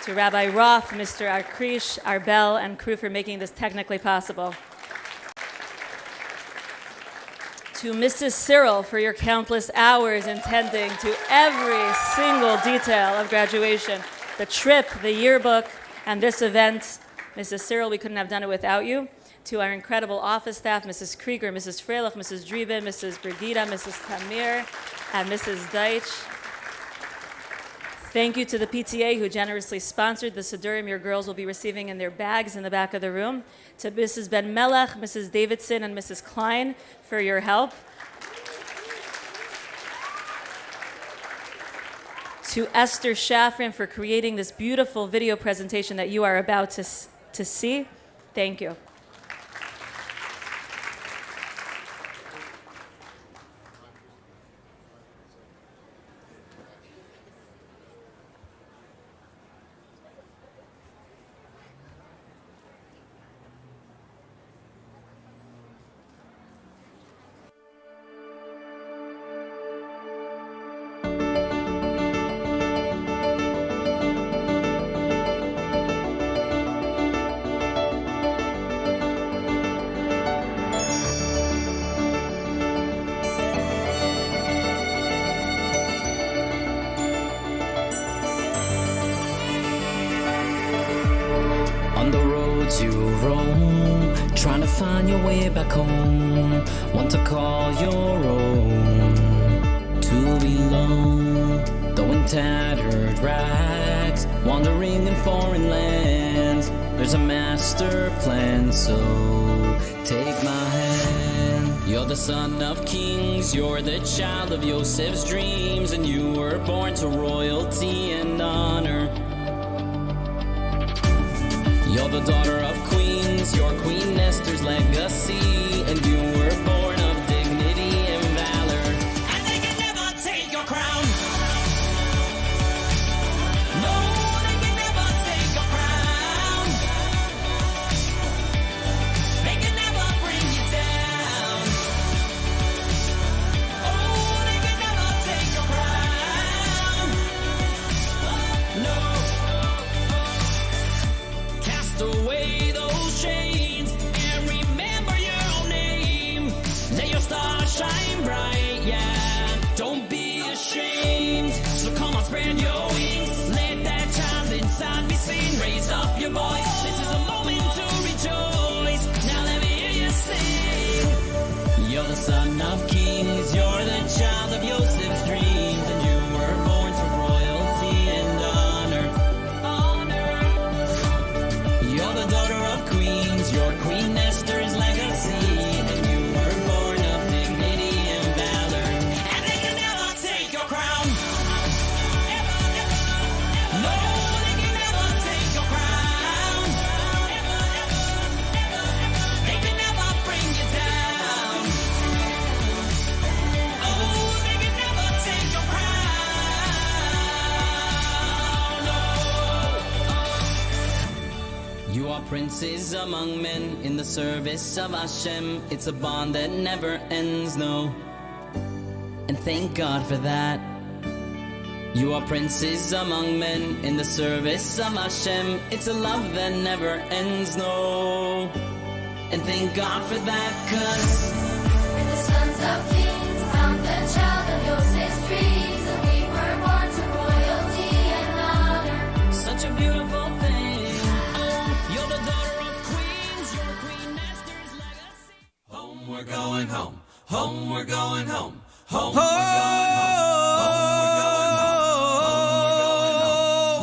To Rabbi Roth, Mr. Arkrish, Arbel, and crew for making this technically possible. To Mrs. Cyril for your countless hours in tending to every single detail of graduation, the trip, the yearbook, and this event. Mrs. Cyril, we couldn't have done it without you. To our incredible office staff, Mrs. Krieger, Mrs. Freilich, Mrs. Drieben, Mrs. Brigida, Mrs. Tamir, and Mrs. Deitch. Thank you to the PTA who generously sponsored the Sidurim your girls will be receiving in their bags in the back of the room. To Mrs. Ben Melech, Mrs. Davidson, and Mrs. Klein for your help. To Esther Shafrin for creating this beautiful video presentation that you are about to see. Thank you.
On the roads you roam, trying to find your way back home. Want to call your own, to belong. Though in tattered rags, wandering in foreign lands, there's a master plan, so take my hand. You're the son of kings, you're the child of Yosef's dreams, and you were born to royalty and honor. You're the daughter of queens, you're Queen Esther's legacy, and you were born of dignity and valor. And they can never take your crown. No, they can never take your crown. They can never bring you down. Oh, they can never take your crown. No. Cast away those chains and remember your your Queen Esther's legacy, and you were born of dignity and valor, and they can never take your crown. No, they can never take your crown. They can never bring you down. Oh, they can never take your crown. No. You are princes among men in the service of Hashem. It's a bond that never ends, no. And thank God for that. You are princes among men in the service of Hashem. It's a love that never ends, no. And thank God for that, 'cause
we're the sons of kings. I'm the child of Yosef's dreams, and we were born to royalty and honor.
such a beautiful thing. Oh, you're the daughter of queens. You're Queen Esther's legacy. Home, we're going home. Home, we're going home. Home, we're going home.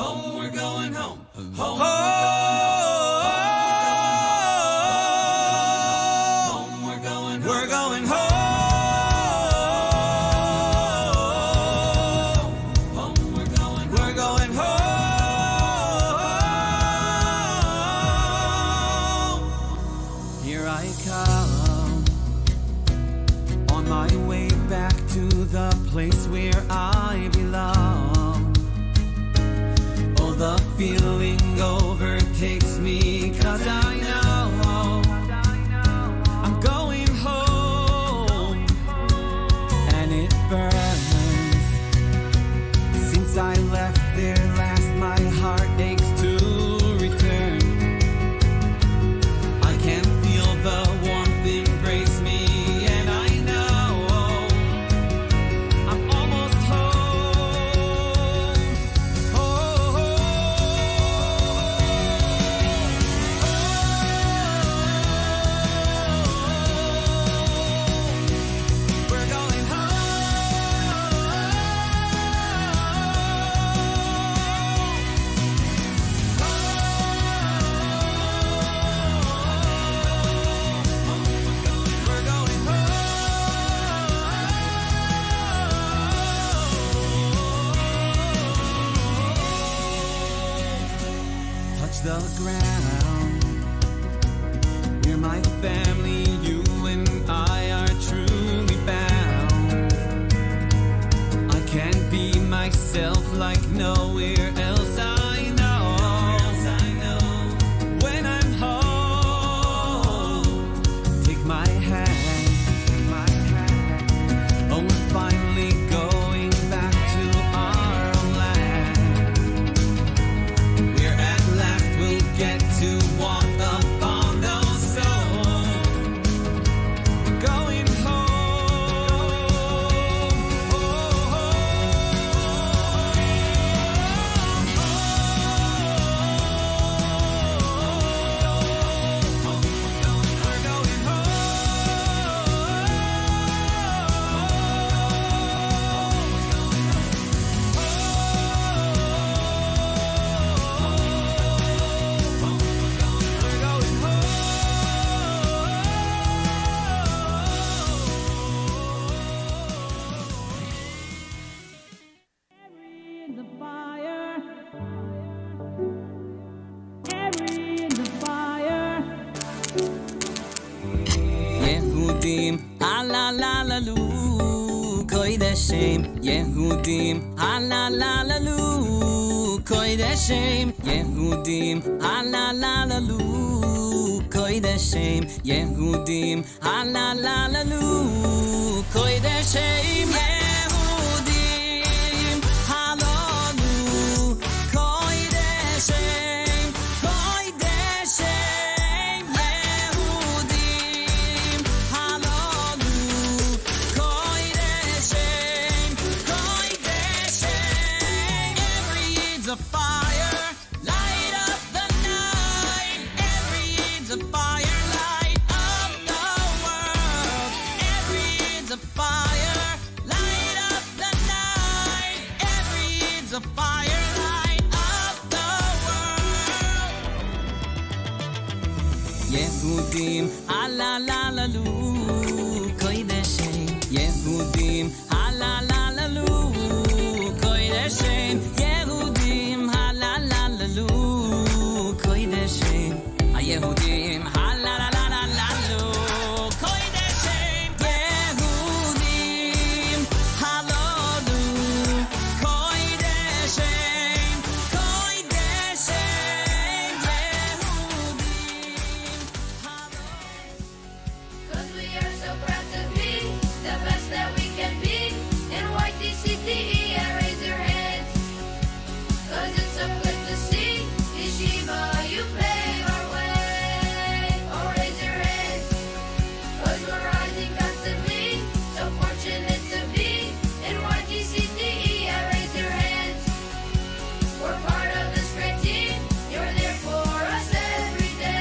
Home, we're going home. Home, we're going home. We're going home. Home, we're going home. We're going home.
Here I come on my way back to the place where I belong. Oh, the feeling overtakes me, 'cause I know I'm going home, and it burns. Since I left there last, my heart aches to return. I can feel the warmth embrace me, and I know I'm almost home. We're going touch the ground. We're my family, you and I are truly bound. I can't be myself like nowhere else I know. When I'm home, take my hand. Oh, we're finally going back to our land, where at last we'll get to walk upon those stones. We're going
Yehudim, ala la la lu, koideshem. Yehudim, ala la la lu, koideshem. Yehudim, ala la la lu, koideshem. Yehudim, ala la la lu, koideshem. Yehudim, halalu, koideshem, koideshem. Yehudim, halalu, koideshem, koideshem. Every Eid's a fire, light up the night. Every Eid's a fire, light up the world. Every Eid's a fire, light
Yehudim, halalalalu, koideshem. Yehudim, halalalalu, koideshem. Yehudim, halalalalu, koideshem. Yehudim, halalalalu, koideshem. Yehudim, halalu, koideshem, koideshem.
Cause we are so proud to be the best that we can be. In YTCTE, and raise your hands. Cause it's so good to see Yeshiva, you pave our way. Oh, raise your hands. Cause we're rising constantly. So fortunate to be in YTCTE, and raise your hands. We're part of this great team. You're there for us every day.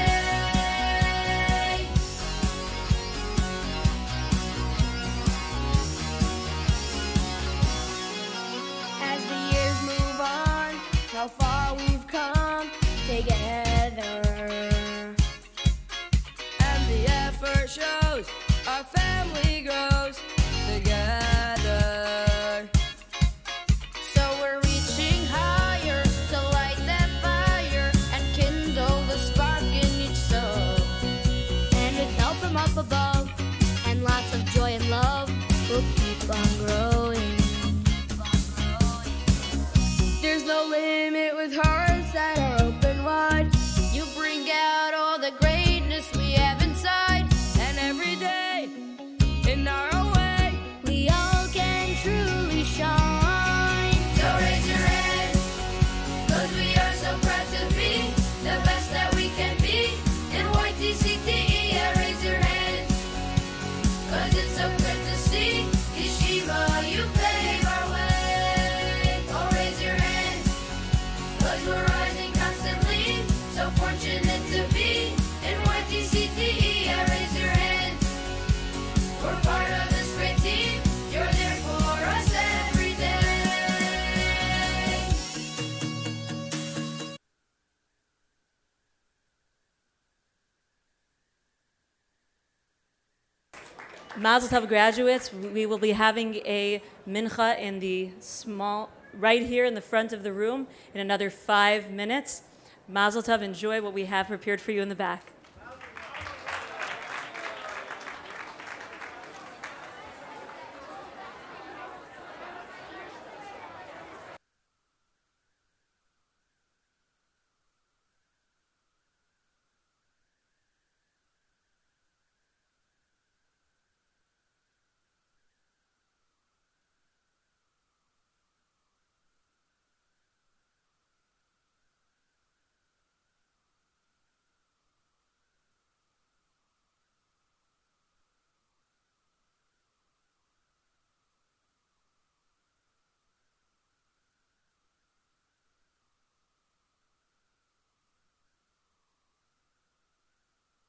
As the years move on, how far we've come together. And the effort shows our family grows together. So we're reaching higher to light that fire and kindle the spark in each soul. And with help from up above and lots of joy and love, we'll keep on growing. There's no limit with hearts that are open wide. You bring out all the greatness we have inside. And every day, in our own way, we all can truly shine.
So raise your hands, cause we are so proud to be the best that we can be. In YTCTE, and raise your hands, cause it's so good to see Yeshiva, you pave our way. Oh, raise your hands, cause we're rising constantly. So fortunate to be in YTCTE, and raise your hands. We're part of this great team. You're there for us every day.
Mazel Tov graduates, we will be having a mincha in the right here in the front of the room in another 5 minutes. Mazel Tov, enjoy what we have prepared for you in the back.